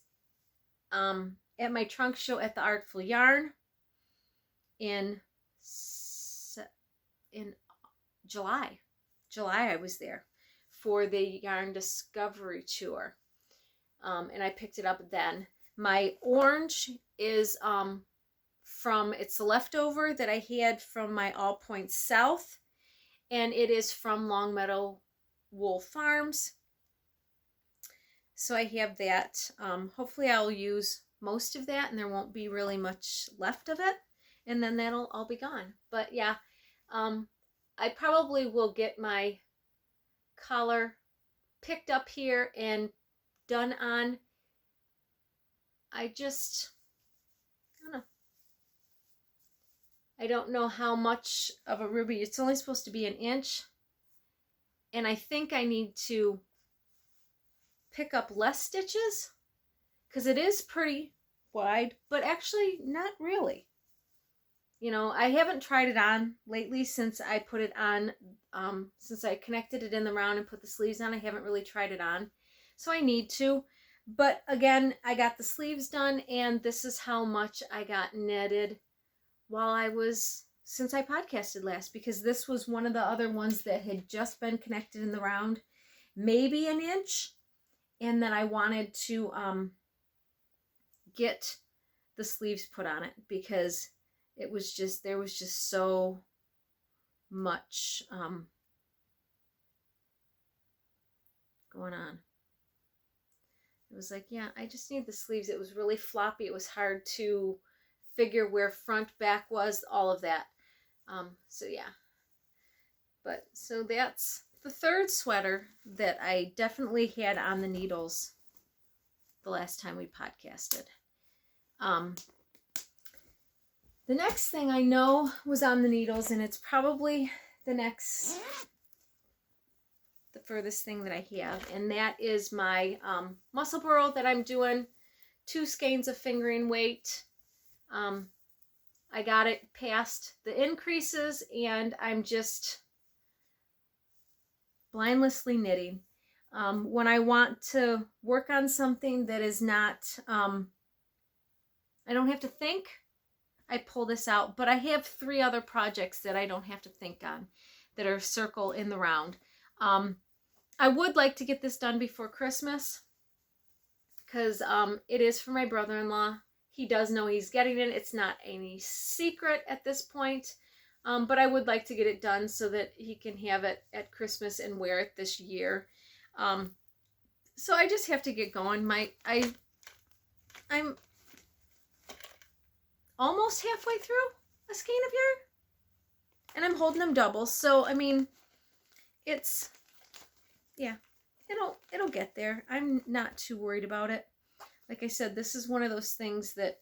at my trunk show at the Artful Yarn in July. I was there for the Yarn Discovery Tour. And I picked it up then. My orange is it's a leftover that I had from my All Points South, and it is from Longmeadow Wool Farms. So I have that. Hopefully I'll use most of that and there won't be really much left of it, and then that'll all be gone. But yeah, I probably will get my collar picked up here and done on. I don't know. I don't know how much of a ruby. It's only supposed to be 1 inch. And I think I need to pick up less stitches because it is pretty wide, but actually not really. You know, I haven't tried it on lately since I put it on, since I connected it in the round and put the sleeves on. I haven't really tried it on, so I need to. But again, I got the sleeves done, and this is how much I got knitted since I podcasted last, because this was one of the other ones that had just been connected in the round, maybe 1 inch, and then I wanted to get the sleeves put on it because there was just so much going on. It was like, yeah, I just need the sleeves. It was really floppy. It was hard to figure where front, back was, all of that. So yeah. But so that's the third sweater that I definitely had on the needles the last time we podcasted. The next thing I know was on the needles, and it's probably the furthest thing that I have, and that is my muscle burl that I'm doing 2 skeins of fingering weight. I got it past the increases, and I'm just blindlessly knitting. When I want to work on something that is not, I don't have to think, I pull this out. But I have 3 other projects that I don't have to think on that are circle in the round. I would like to get this done before Christmas because it is for my brother-in-law. He does know he's getting it. It's not any secret at this point. But I would like to get it done so that he can have it at Christmas and wear it this year. So I just have to get going. I'm almost halfway through a skein of yarn, and I'm holding them double. So I mean, it'll get there. I'm not too worried about it. Like I said, this is one of those things that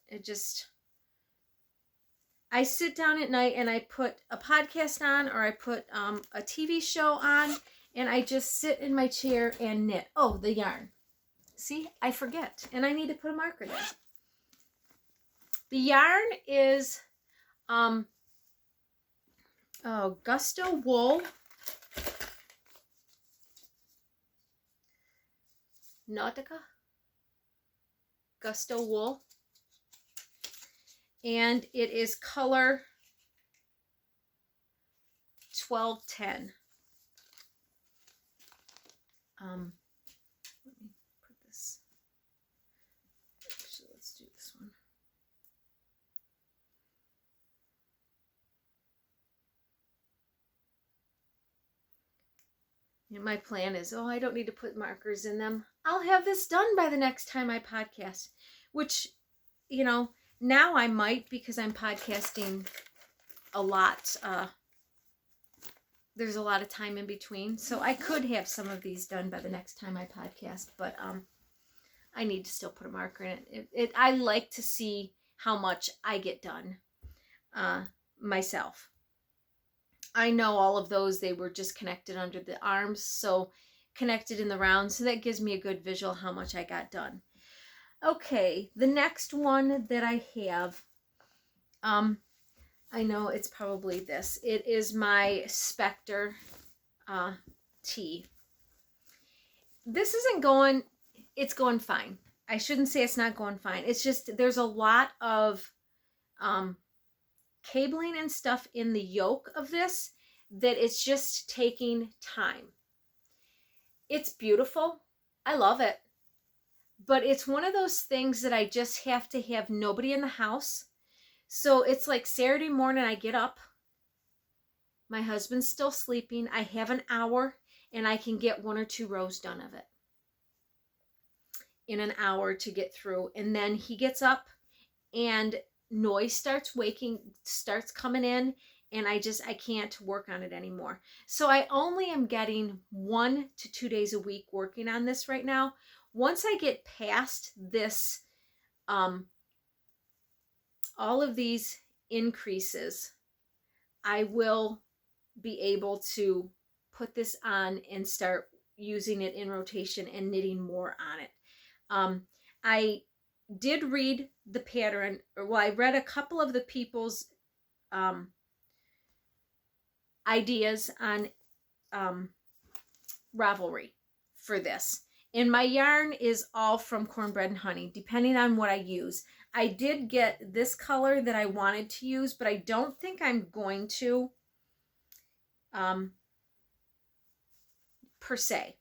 I sit down at night and I put a podcast on, or I put a TV show on, and I just sit in my chair and knit. Oh, the yarn. See, I forget, and I need to put a marker there. The yarn is Gusto Wool. Nautica. Gusto Wool. And it is color 1210. Let me put this, actually, let's do this one. My plan is, I don't need to put markers in them. I'll have this done by the next time I podcast, which, now I might, because I'm podcasting a lot. There's a lot of time in between, so I could have some of these done by the next time I podcast, but I need to still put a marker in it. I like to see how much I get done myself. I know all of those, they were just connected under the arms, so connected in the round, so that gives me a good visual how much I got done. Okay, the next one that I have, I know it's probably this. It is my Spectre tea. This isn't going, it's going fine. I shouldn't say it's not going fine. It's just there's a lot of cabling and stuff in the yolk of this that it's just taking time. It's beautiful. I love it. But it's one of those things that I just have to have nobody in the house. So it's like Saturday morning, I get up. My husband's still sleeping. I have an hour and I can get 1 or 2 rows done of it in an hour to get through. And then he gets up and noise starts coming in, and I can't work on it anymore. So I only am getting 1 to 2 days a week working on this right now. Once I get past this, all of these increases, I will be able to put this on and start using it in rotation and knitting more on it. I did read the pattern, I read a couple of the people's ideas on Ravelry for this. And my yarn is all from Cornbread Honey, depending on what I use. I did get this color that I wanted to use, but I don't think I'm going to, per se.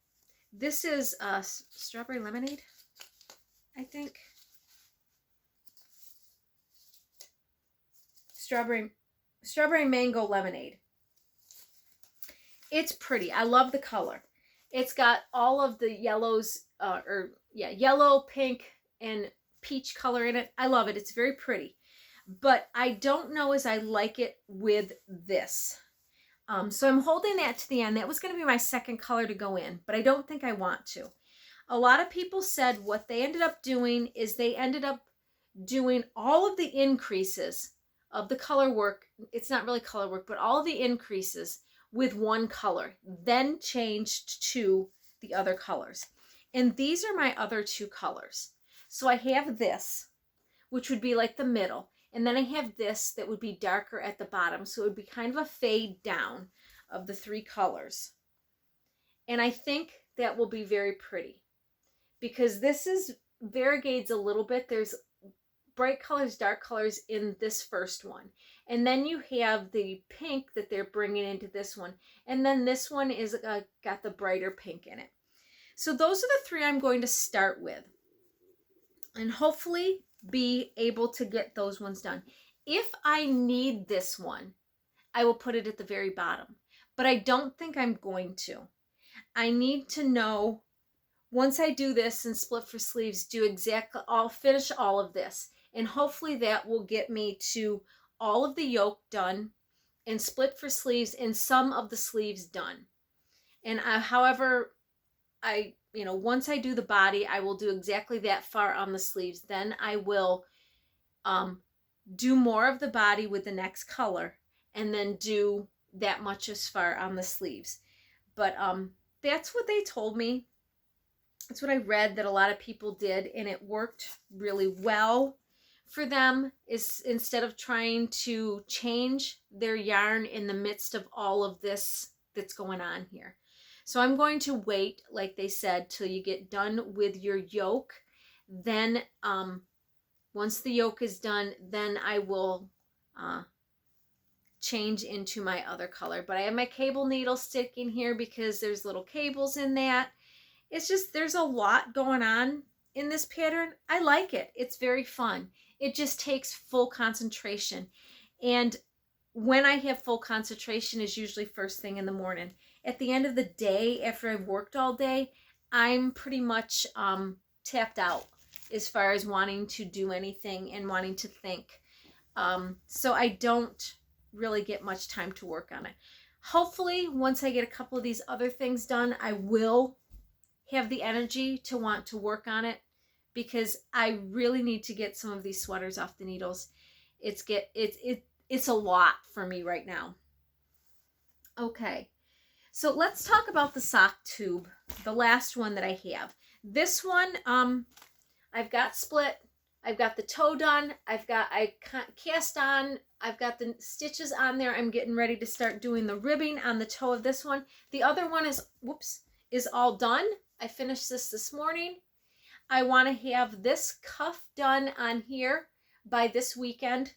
This is Strawberry Lemonade, I think. Strawberry Mango Lemonade. It's pretty. I love the color. It's got all of the yellows, yellow, pink, and peach color in it. I love it. It's very pretty. But I don't know as I like it with this. So I'm holding that to the end. That was going to be my second color to go in, but I don't think I want to. A lot of people said what they ended up doing is they ended up doing all of the increases of the color work. It's not really color work, but all of the increases with one color, then changed to the other colors. And these are my other 2 colors. So I have this, which would be like the middle. And then I have this that would be darker at the bottom. So it would be kind of a fade down of the 3 colors. And I think that will be very pretty because this is variegates a little bit. There's bright colors, dark colors in this first one. And then you have the pink that they're bringing into this one. And then this one is got the brighter pink in it. So those are the 3 I'm going to start with. And hopefully be able to get those ones done. If I need this one, I will put it at the very bottom. But I don't think I'm going to. I need to know, once I do this and split for sleeves, I'll finish all of this. And hopefully that will get me to all of the yoke done and split for sleeves and some of the sleeves done. And once I do the body, I will do exactly that far on the sleeves. Then I will do more of the body with the next color and then do that much as far on the sleeves. But that's what they told me. That's what I read that a lot of people did, and it worked really well for them, is instead of trying to change their yarn in the midst of all of this that's going on here. So I'm going to wait, like they said, till you get done with your yoke. Then once the yoke is done, then I will change into my other color. But I have my cable needle sticking here because there's little cables in that. It's just, there's a lot going on in this pattern. I like it. It's very fun. It just takes full concentration. And when I have full concentration is usually first thing in the morning. At the end of the day, after I've worked all day, I'm pretty much tapped out as far as wanting to do anything and wanting to think. So I don't really get much time to work on it. Hopefully, once I get a couple of these other things done, I will have the energy to want to work on it, because I really need to get some of these sweaters off the needles. It's a lot for me right now. Okay, so let's talk about the sock tube, the last one that I have. This one, I've got split. I've got the toe done. I cast on. I've got the stitches on there. I'm getting ready to start doing the ribbing on the toe of this one. The other one is all done. I finished this morning. I want to have this cuff done on here by this weekend,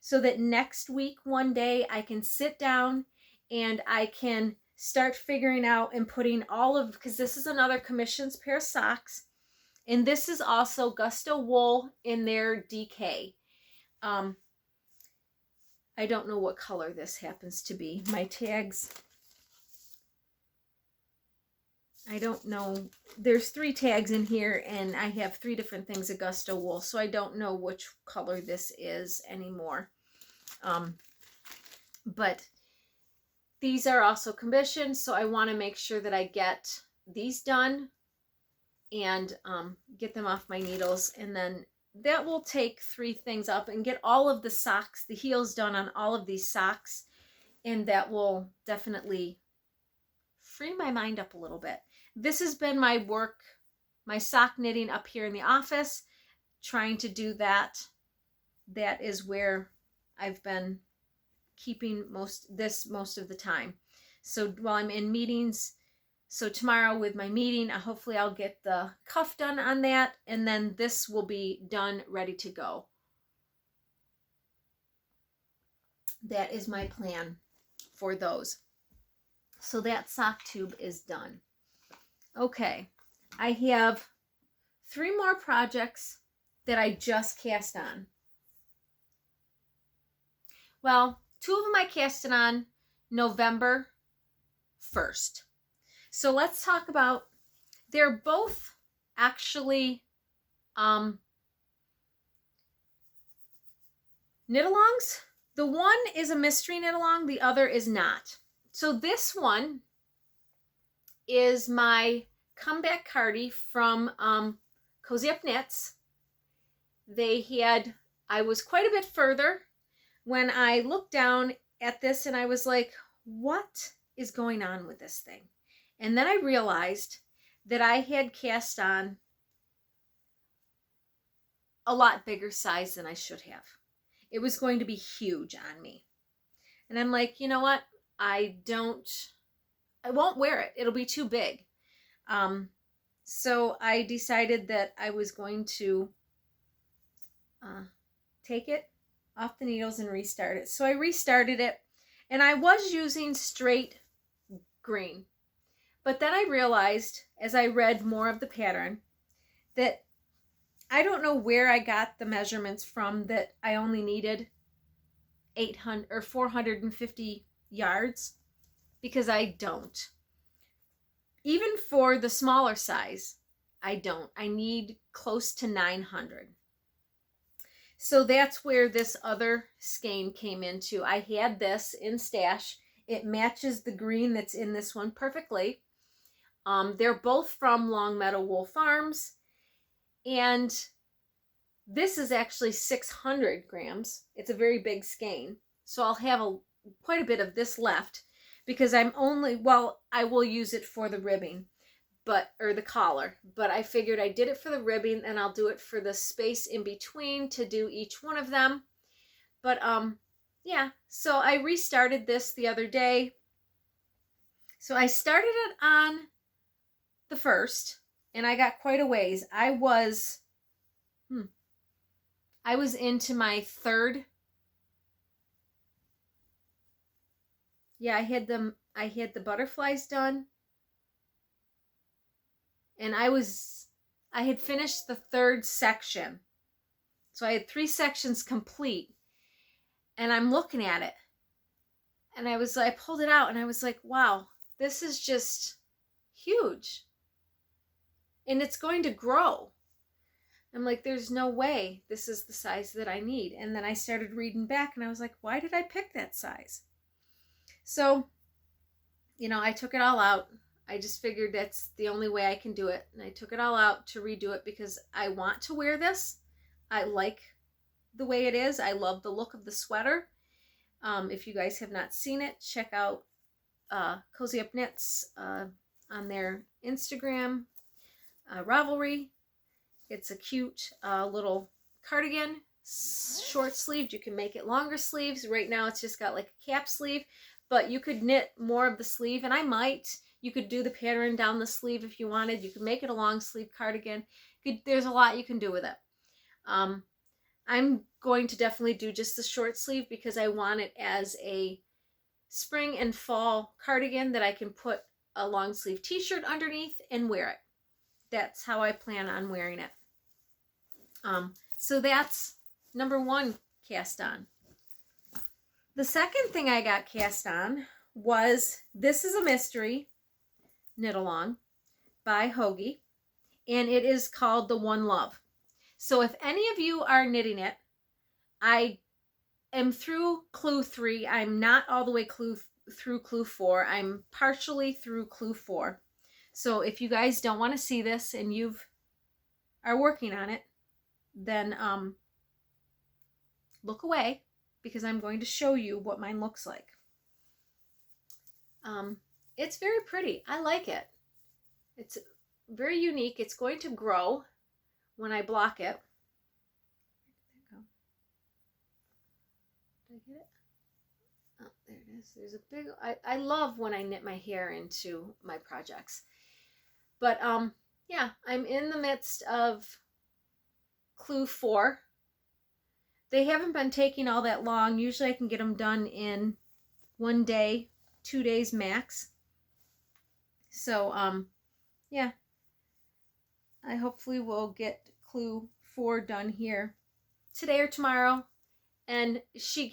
so that next week, one day, I can sit down and I can start figuring out and putting all of, because this is another commissions pair of socks. And this is also Gusto wool in their DK. I don't know what color this happens to be. My tags, I don't know. There's 3 tags in here, and I have 3 different things of Gusto wool, so I don't know which color this is anymore. But these are also commissioned, so I want to make sure that I get these done and get them off my needles, and then that will take 3 things up and get all of the socks, the heels done on all of these socks, and that will definitely free my mind up a little bit. This has been my work, my sock knitting up here in the office, trying to do that. That is where I've been keeping most of the time. So while I'm in meetings, so tomorrow with my meeting, hopefully I'll get the cuff done on that, and then this will be done, ready to go. That is my plan for those. So that sock tube is done. Okay, I have 3 more projects that I just cast on. Well, 2 of them I casted on November 1st. So let's talk about, they're both actually knit-alongs. The one is a mystery knit-along, the other is not. So this one is my comeback cardie from Cozy Up Knits. I was quite a bit further when I looked down at this, and I was like, what is going on with this thing? And then I realized that I had cast on a lot bigger size than I should have. It was going to be huge on me. And I'm like, you know what? I won't wear it. It'll be too big. So I decided that I was going to take it off the needles and restart it. So I restarted it, and I was using straight green. But then I realized, as I read more of the pattern, that I don't know where I got the measurements from, that I only needed 800 or 450 yards, because I don't. Even for the smaller size, I don't. I need close to 900. So that's where this other skein came into. I had this in stash. It matches the green that's in this one perfectly. They're both from Long Meadow Wool Farms, and this is actually 600 grams. It's a very big skein, so I'll have quite a bit of this left, because I will use it for the ribbing, or the collar, but I figured I did it for the ribbing, and I'll do it for the space in between to do each one of them. But yeah, so I restarted this the other day. So I started it on the 1st, and I got quite a ways. I was into my 3rd. Yeah, I had the butterflies done. And I had finished the 3rd section. So I had 3 sections complete, and I'm looking at it, and I pulled it out, and I was like, wow, this is just huge, and it's going to grow. I'm like, there's no way this is the size that I need. And then I started reading back, and I was like, why did I pick that size? So, I took it all out. I just figured that's the only way I can do it. And I took it all out to redo it because I want to wear this. I like the way it is. I love the look of the sweater. If you guys have not seen it, check out Cozy Up Knits on their Instagram, Ravelry. It's a cute little cardigan, short sleeved. You can make it longer sleeves. Right now it's just got like a cap sleeve, but you could knit more of the sleeve, and I might. You could do the pattern down the sleeve if you wanted. You could make it a long sleeve cardigan. There's a lot you can do with it. I'm going to definitely do just the short sleeve because I want it as a spring and fall cardigan that I can put a long sleeve t-shirt underneath and wear it. That's how I plan on wearing it. So that's number 1 cast on. The second thing I got cast on was, this is a mystery knit along by Hoagie, and it is called the One Love. So if any of you are knitting it, I am through clue 3. I'm not all the way through clue 4. I'm partially through clue 4. So if you guys don't want to see this and you are working on it, then look away, because I'm going to show you what mine looks like. It's very pretty. I like it. It's very unique. It's going to grow when I block it. Did I get it? Oh, there it is. There's a big, I love when I knit my hair into my projects. But yeah, I'm in the midst of clue 4. They haven't been taking all that long. Usually I can get them done in 1 day, 2 days max. So yeah, I hopefully will get clue 4 done here today or tomorrow. And she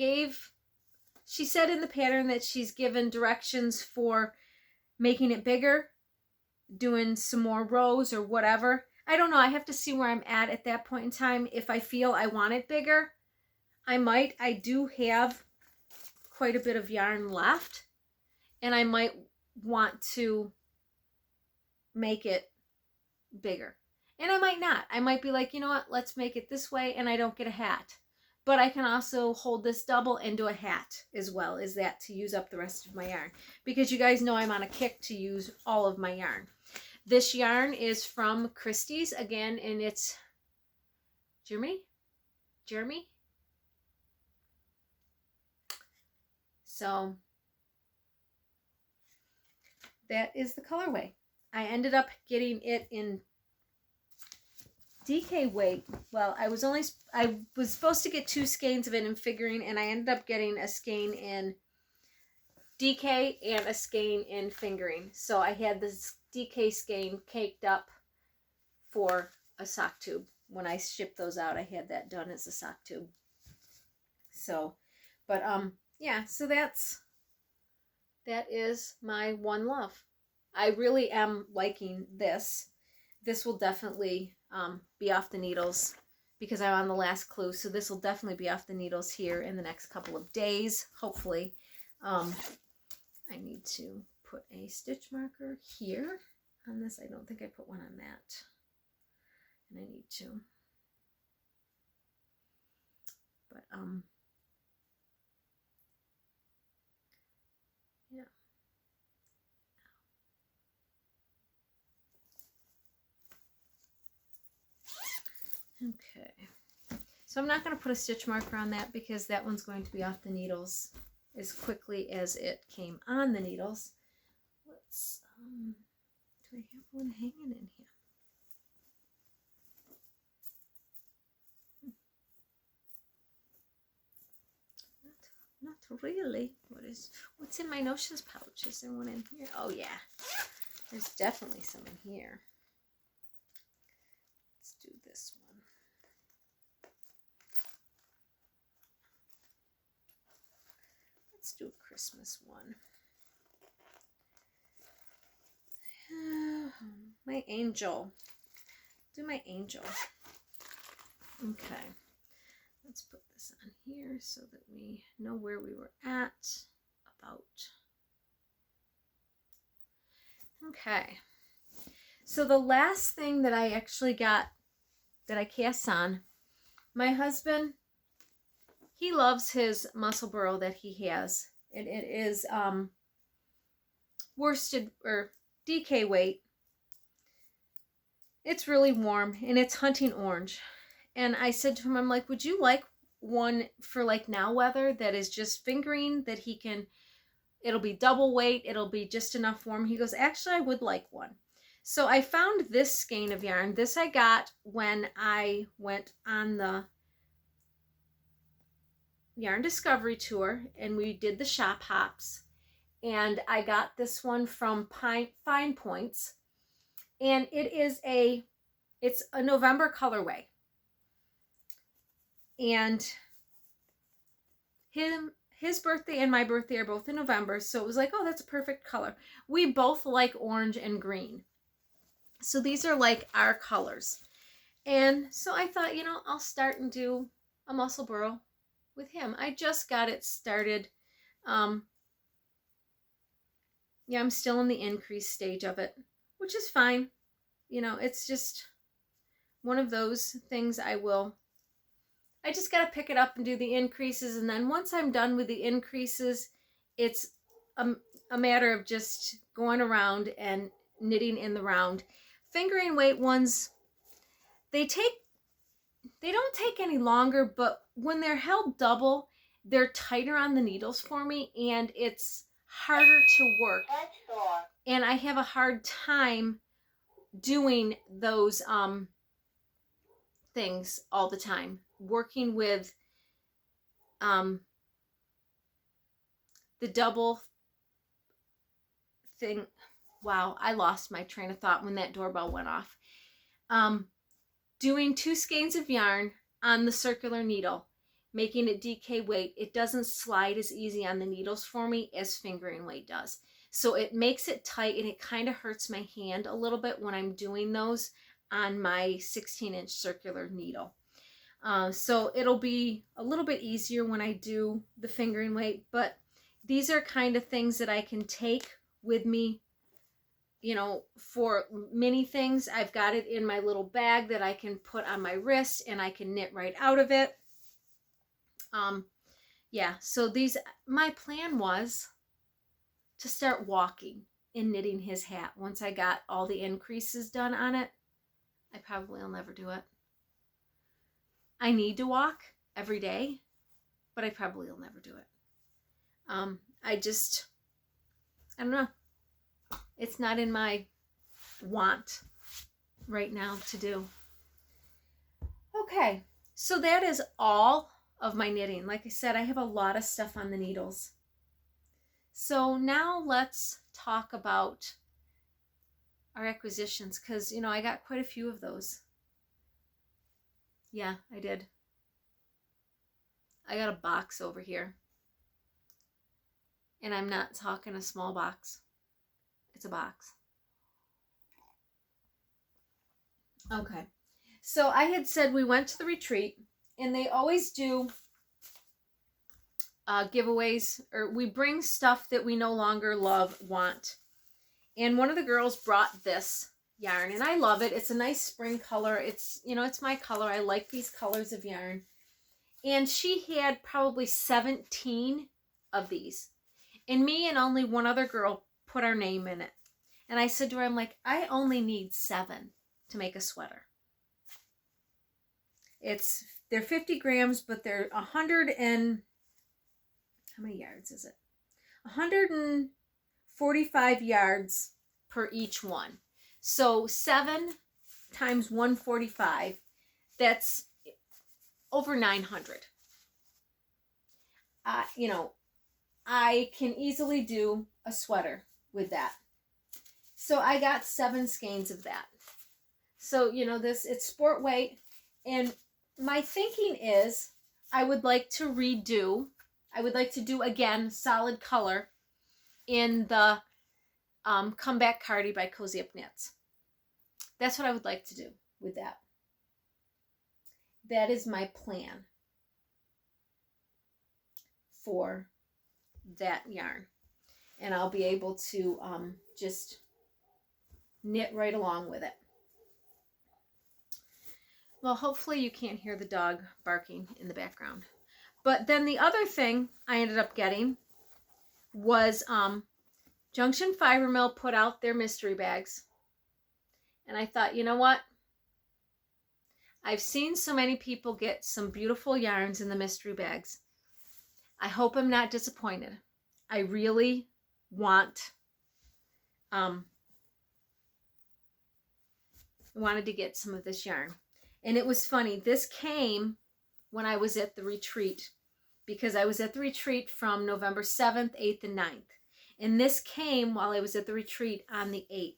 said in the pattern that she's given directions for making it bigger, doing some more rows or whatever. I don't know. I have to see where I'm at that point in time. If I feel I want it bigger, I might. I do have quite a bit of yarn left, and I might want to make it bigger. And I might not. I might be like, you know what, let's make it this way, and I don't get a hat. But I can also hold this double and do a hat as well as that to use up the rest of my yarn. Because you guys know I'm on a kick to use all of my yarn. This yarn is from Christie's again, and it's Jeremy. So that is the colorway. I ended up getting it in DK weight. Well, I was supposed to get 2 skeins of it in figuring, and I ended up getting a skein in DK and a skein in fingering. So I had this DK skein caked up for a sock tube. When I shipped those out, I had that done as a sock tube. So, but yeah, so that is my One Love. I really am liking this. This will definitely be off the needles because I'm on the last clue. So this will definitely be off the needles here in the next couple of days, hopefully. I need to put a stitch marker here on this. I don't think I put one on that. And I need to. But, yeah. Okay. So I'm not going to put a stitch marker on that because that one's going to be off the needles as quickly as it came on the needles. Let's, do I have one hanging in here? Not really. What's in my notions pouch? Is there one in here? Oh yeah, there's definitely some in here. do this one. Let's do a Christmas one. My angel. Do my angel. Okay. Let's put this on here so that we know where we were at about. Okay. So the last thing that I actually got that I cast on, my husband, he loves his muscle burro that he has. And it is worsted or DK weight. It's really warm and it's hunting orange. And I said to him, I'm like, would you like one for like now weather that is just fingering that he can, it'll be double weight, it'll be just enough warm. He goes, actually, I would like one. So I found this skein of yarn. This I got when I went on the Yarn Discovery Tour and we did the shop hops. And I got this one from Fine Points. And it's a November colorway. And his birthday and my birthday are both in November, so it was like, oh, that's a perfect color. We both like orange and green. So these are like our colors. And so I thought, you know, I'll start and do a muscle burro with him. I just got it started. Yeah, I'm still in the increase stage of it, which is fine. You know, it's just one of those things I just got to pick it up and do the increases. And then once I'm done with the increases, it's a matter of just going around and knitting in the round. Fingering weight ones, they don't take any longer, but when they're held double, they're tighter on the needles for me and it's harder to work. And I have a hard time doing those things all the time. Working with the double thing. Wow, I lost my train of thought when that doorbell went off. Doing 2 skeins of yarn on the circular needle, making it DK weight, it doesn't slide as easy on the needles for me as fingering weight does. So it makes it tight and it kind of hurts my hand a little bit when I'm doing those on my 16-inch circular needle. So it'll be a little bit easier when I do the fingering weight, but these are kind of things that I can take with me, you know, for many things. I've got it in my little bag that I can put on my wrist and I can knit right out of it. Yeah, so these, my plan was to start walking and knitting his hat. Once I got all the increases done on it, I probably will never do it. I need to walk every day, but I probably will never do it. I don't know. It's not in my want right now to do. Okay, so that is all of my knitting. Like I said, I have a lot of stuff on the needles. So now let's talk about our acquisitions, because, you know, I got quite a few of those. Yeah, I did. I got a box over here. And I'm not talking a small box. It's a box. Okay. So I had said we went to the retreat, and they always do giveaways, or we bring stuff that we no longer want. And one of the girls brought this yarn, and I love it. It's a nice spring color. It's, you know, it's my color. I like these colors of yarn. And she had probably 17 of these. And me and only one other girl put our name in it. And I said to her, I'm like, I only need 7 to make a sweater. They're 50 grams, but they're 100 and, how many yards is it? 145 yards per each one. So 7 times 145, that's over 900. You know, I can easily do a sweater with that. So I got 7 skeins of that. So, it's sport weight. And my thinking is I would like to do again solid color in the Comeback Cardi by Cozy Up Knits. That's what I would like to do with that. That is my plan for that yarn. And I'll be able to just knit right along with it. Well, hopefully you can't hear the dog barking in the background. But then the other thing I ended up getting was Junction Fiber Mill put out their mystery bags. And I thought, you know what? I've seen so many people get some beautiful yarns in the mystery bags. I hope I'm not disappointed. I really wanted to get some of this yarn. And it was funny. This came when I was at the retreat, because I was at the retreat from November 7th, 8th, and 9th. And this came while I was at the retreat on the 8th.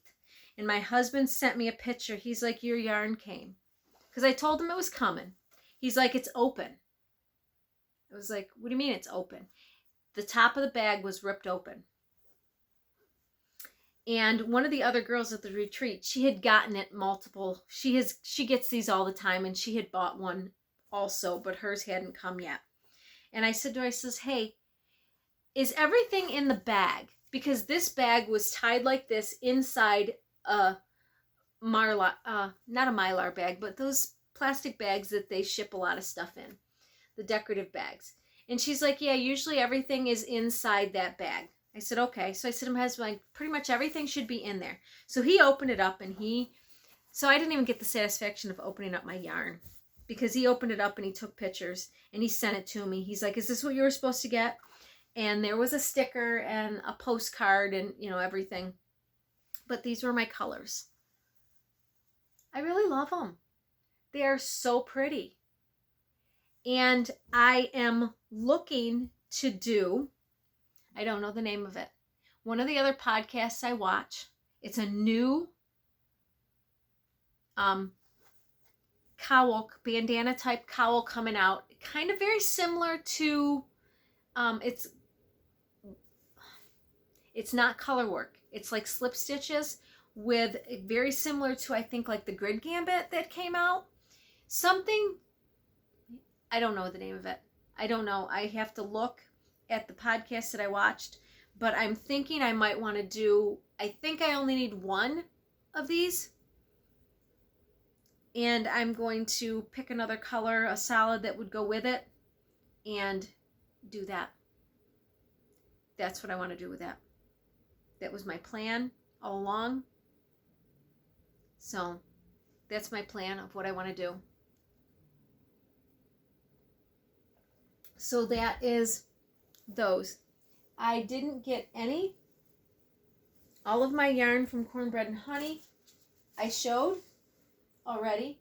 And my husband sent me a picture. He's like, your yarn came. Because I told him it was coming. He's like, it's open. I was like, what do you mean it's open? The top of the bag was ripped open. And one of the other girls at the retreat, she had gotten it multiple. She gets these all the time, and she had bought one also, but hers hadn't come yet. And I said to her, I says, hey, is everything in the bag? Because this bag was tied like this inside a not a Mylar bag, but those plastic bags that they ship a lot of stuff in, the decorative bags. And she's like, yeah, usually everything is inside that bag. I said, okay. So I said to my husband, like, pretty much everything should be in there. So he opened it up, and so I didn't even get the satisfaction of opening up my yarn, because he opened it up and he took pictures and he sent it to me. He's like, is this what you were supposed to get? And there was a sticker and a postcard and, everything. But these were my colors. I really love them. They are so pretty. And I am looking to do, I don't know the name of it, one of the other podcasts I watch. It's a new cowl, bandana type cowl coming out. Kind of very similar to, it's not color work. It's like slip stitches with very similar to, I think, like the Grid Gambit that came out. Something, I don't know the name of it. I don't know. I have to look at the podcast that I watched, but I'm thinking I might want to do, I think I only need one of these. And I'm going to pick another color, a solid that would go with it, and do that. That's what I want to do with that. That was my plan all along. So that's my plan of what I want to do. So that is those. I didn't get all of my yarn from Cornbread Honey I showed already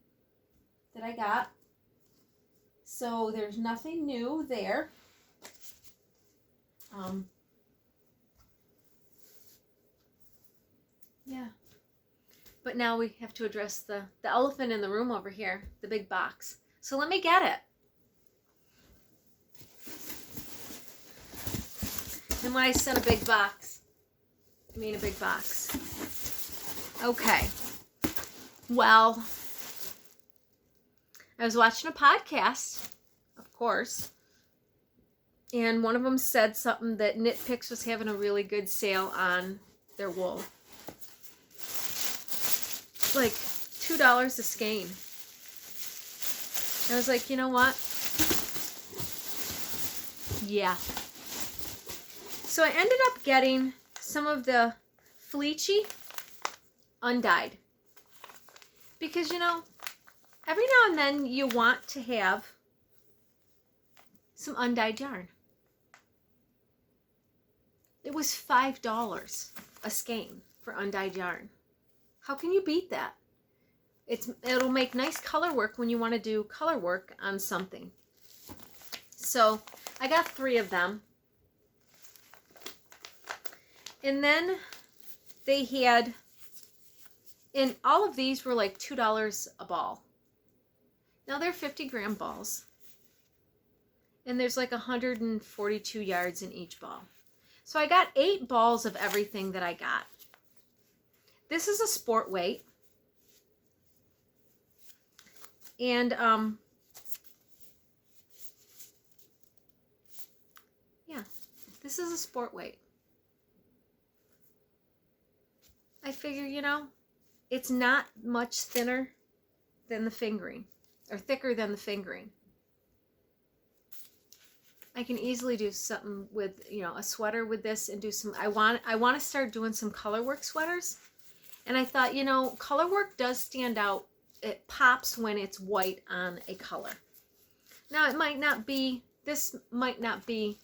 that I got. So there's nothing new there. Yeah. But now we have to address the elephant in the room over here, the big box. So let me get it. And when I said a big box, I mean a big box. Okay. Well, I was watching a podcast, of course, and one of them said something that Knit Picks was having a really good sale on their wool. Like $2 a skein. I was like, you know what? Yeah. So I ended up getting some of the Fleechy undyed. Because, every now and then you want to have some undyed yarn. It was $5 a skein for undyed yarn. How can you beat that? It'll make nice color work when you want to do color work on something. So I got 3 of them. And then they had And all of these were like $2 a ball. Now they're 50-gram balls. And there's like 142 yards in each ball. So I got 8 balls of everything that I got. This is a sport weight. And yeah, this is a sport weight. I figure, you know, it's not much thinner than the fingering, or thicker than the fingering. I can easily do something with, you know, a sweater with this and do some, I want to start doing some color work sweaters. And I thought, you know, color work does stand out. It pops when it's white on a color. Now it might not be, this might not be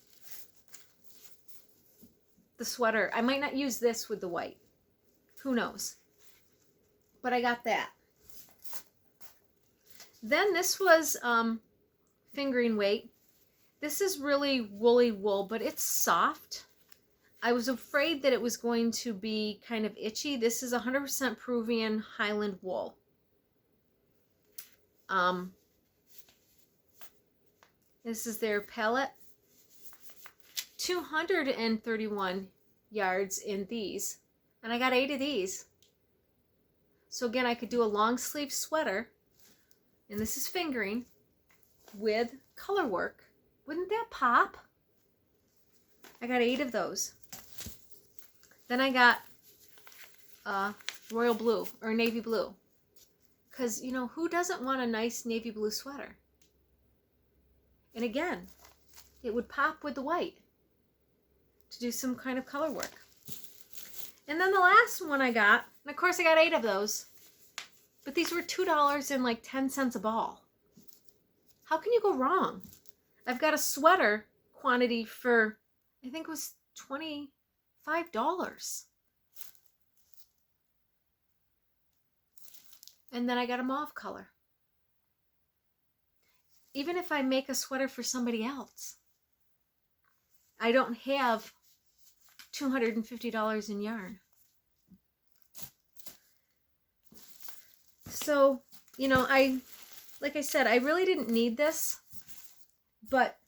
the sweater. I might not use this with the white. Who knows? But I got that. Then this was fingering weight. This is really woolly wool, but it's soft. I was afraid that it was going to be kind of itchy. This is 100% Peruvian Highland wool. This is their palette. 231 yards in these. And I got 8 of these. So again, I could do a long sleeve sweater. And this is fingering with color work. Wouldn't that pop? I got 8 of those. Then I got royal blue or navy blue. Because, you know, who doesn't want a nice navy blue sweater? And again, it would pop with the white to do some kind of color work. And then the last one I got, and of course I got 8 of those, but these were $2 and like 10 cents a ball. How can you go wrong? I've got a sweater quantity for, I think it was $25. And then I got a mauve color. Even if I make a sweater for somebody else, I don't have $250 in yarn. So, you know, like I said, I really didn't need this, but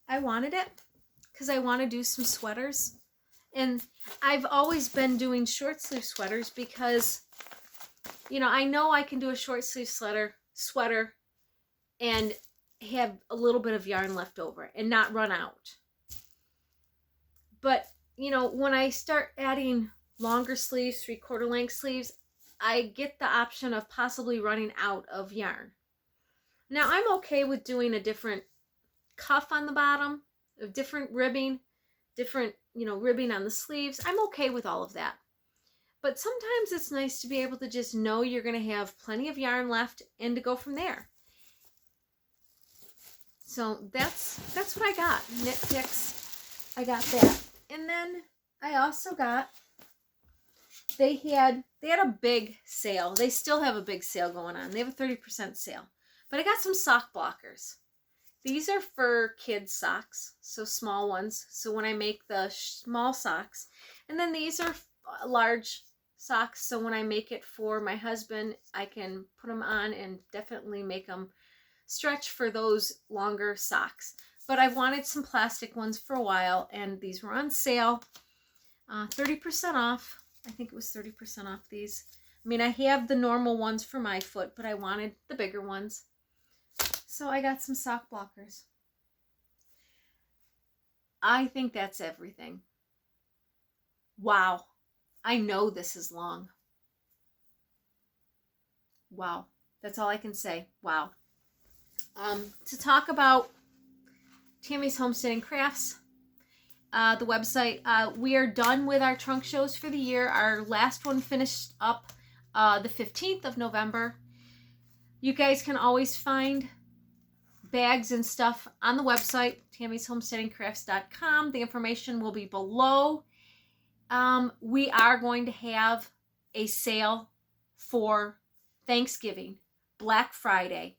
I wanted it because I want to do some sweaters. And I've always been doing short sleeve sweaters because, you know I can do a short sleeve sweater and have a little bit of yarn left over and not run out. But, you know, when I start adding longer sleeves, 3/4 length sleeves, I get the option of possibly running out of yarn. Now, I'm okay with doing a different cuff on the bottom, a different ribbing, different, you know, ribbing on the sleeves. I'm okay with all of that. But sometimes it's nice to be able to just know you're going to have plenty of yarn left and to go from there. So that's what I got. Knit Picks. I got that. And then I also got, they had a big sale. They still have a big sale going on. They have a 30% sale. But I got some sock blockers. These are for kids' socks, so small ones. So when I make the small socks, and then these are large socks. So when I make it for my husband, I can put them on and definitely make them stretch for those longer socks. But I've wanted some plastic ones for a while, and these were on sale, 30% off. I think it was 30% off these. I mean, I have the normal ones for my foot, but I wanted the bigger ones. So I got some sock blockers. I think that's everything. Wow. I know this is long. Wow. That's all I can say. Wow. To talk about Tammy's Homestead and Crafts, the website, we are done with our trunk shows for the year. Our last one finished up the 15th of November. You guys can always find bags and stuff on the website, tammyshomesteadandcrafts.com. The information will be below. We are going to have a sale for Thanksgiving, Black Friday,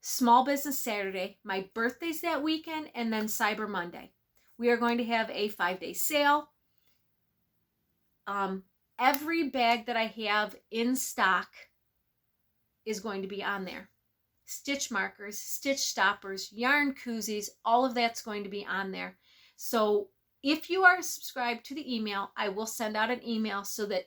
Small Business Saturday, my birthday's that weekend, and then Cyber Monday. We are going to have a 5-day sale. every bag that I have in stock is going to be on there. Stitch markers, stitch stoppers, yarn koozies, all of that's going to be on there. So if you are subscribed to the email, I will send out an email so that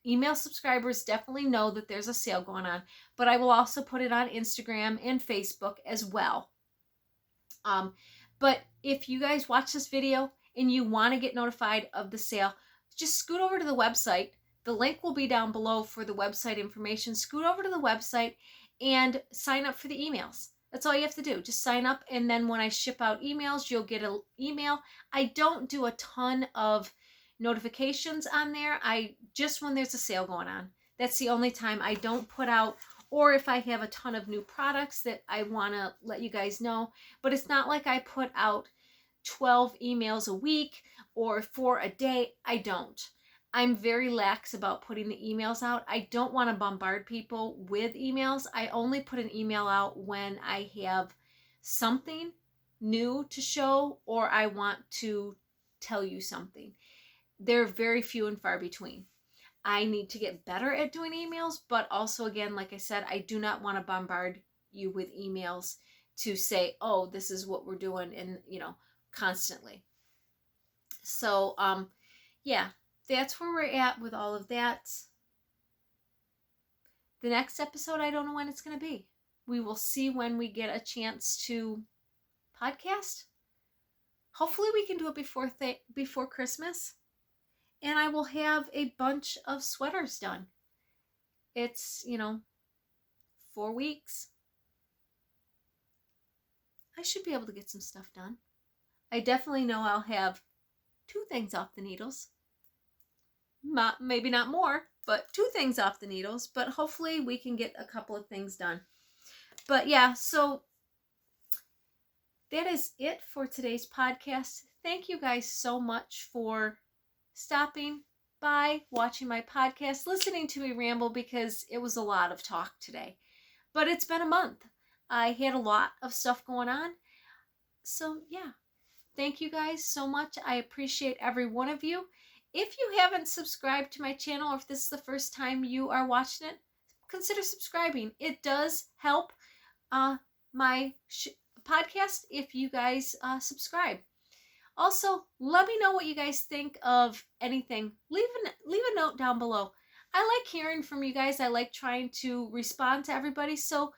email subscribers definitely know that there's a sale going on. But I will also put it on Instagram and Facebook as well. But if you guys watch this video and you want to get notified of the sale, just scoot over to the website. The link will be down below for the website information. Scoot over to the website and sign up for the emails. That's all you have to do. Just sign up, and then when I ship out emails, you'll get an email. I don't do a ton of notifications on there. I just when there's a sale going on. That's the only time I don't put out, or if I have a ton of new products that I want to let you guys know. But it's not like I put out 12 emails a week or 4 a day. I don't. I'm very lax about putting the emails out. I don't want to bombard people with emails. I only put an email out when I have something new to show or I want to tell you something. They're very few and far between. I need to get better at doing emails, but also, again, like I said, I do not want to bombard you with emails to say, oh, this is what we're doing, and, constantly. So, yeah, that's where we're at with all of that. The next episode, I don't know when it's going to be. We will see when we get a chance to podcast. Hopefully we can do it before Christmas. And I will have a bunch of sweaters done. It's, 4 weeks. I should be able to get some stuff done. I definitely know I'll have 2 things off the needles. Maybe not more, but 2 things off the needles. But hopefully we can get a couple of things done. But yeah, so that is it for today's podcast. Thank you guys so much for stopping by, watching my podcast, listening to me ramble, because it was a lot of talk today. But it's been a month. I had a lot of stuff going on. So yeah, thank you guys so much. I appreciate every one of you. If you haven't subscribed to my channel, or if this is the first time you are watching it, consider subscribing. It does help my podcast if you guys subscribe. Also, let me know what you guys think of anything. Leave a note down below. I like hearing from you guys. I like trying to respond to everybody. So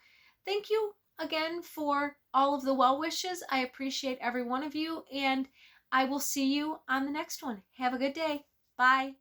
thank you again for all of the well wishes. I appreciate every one of you, and I will see you on the next one. Have a good day. Bye.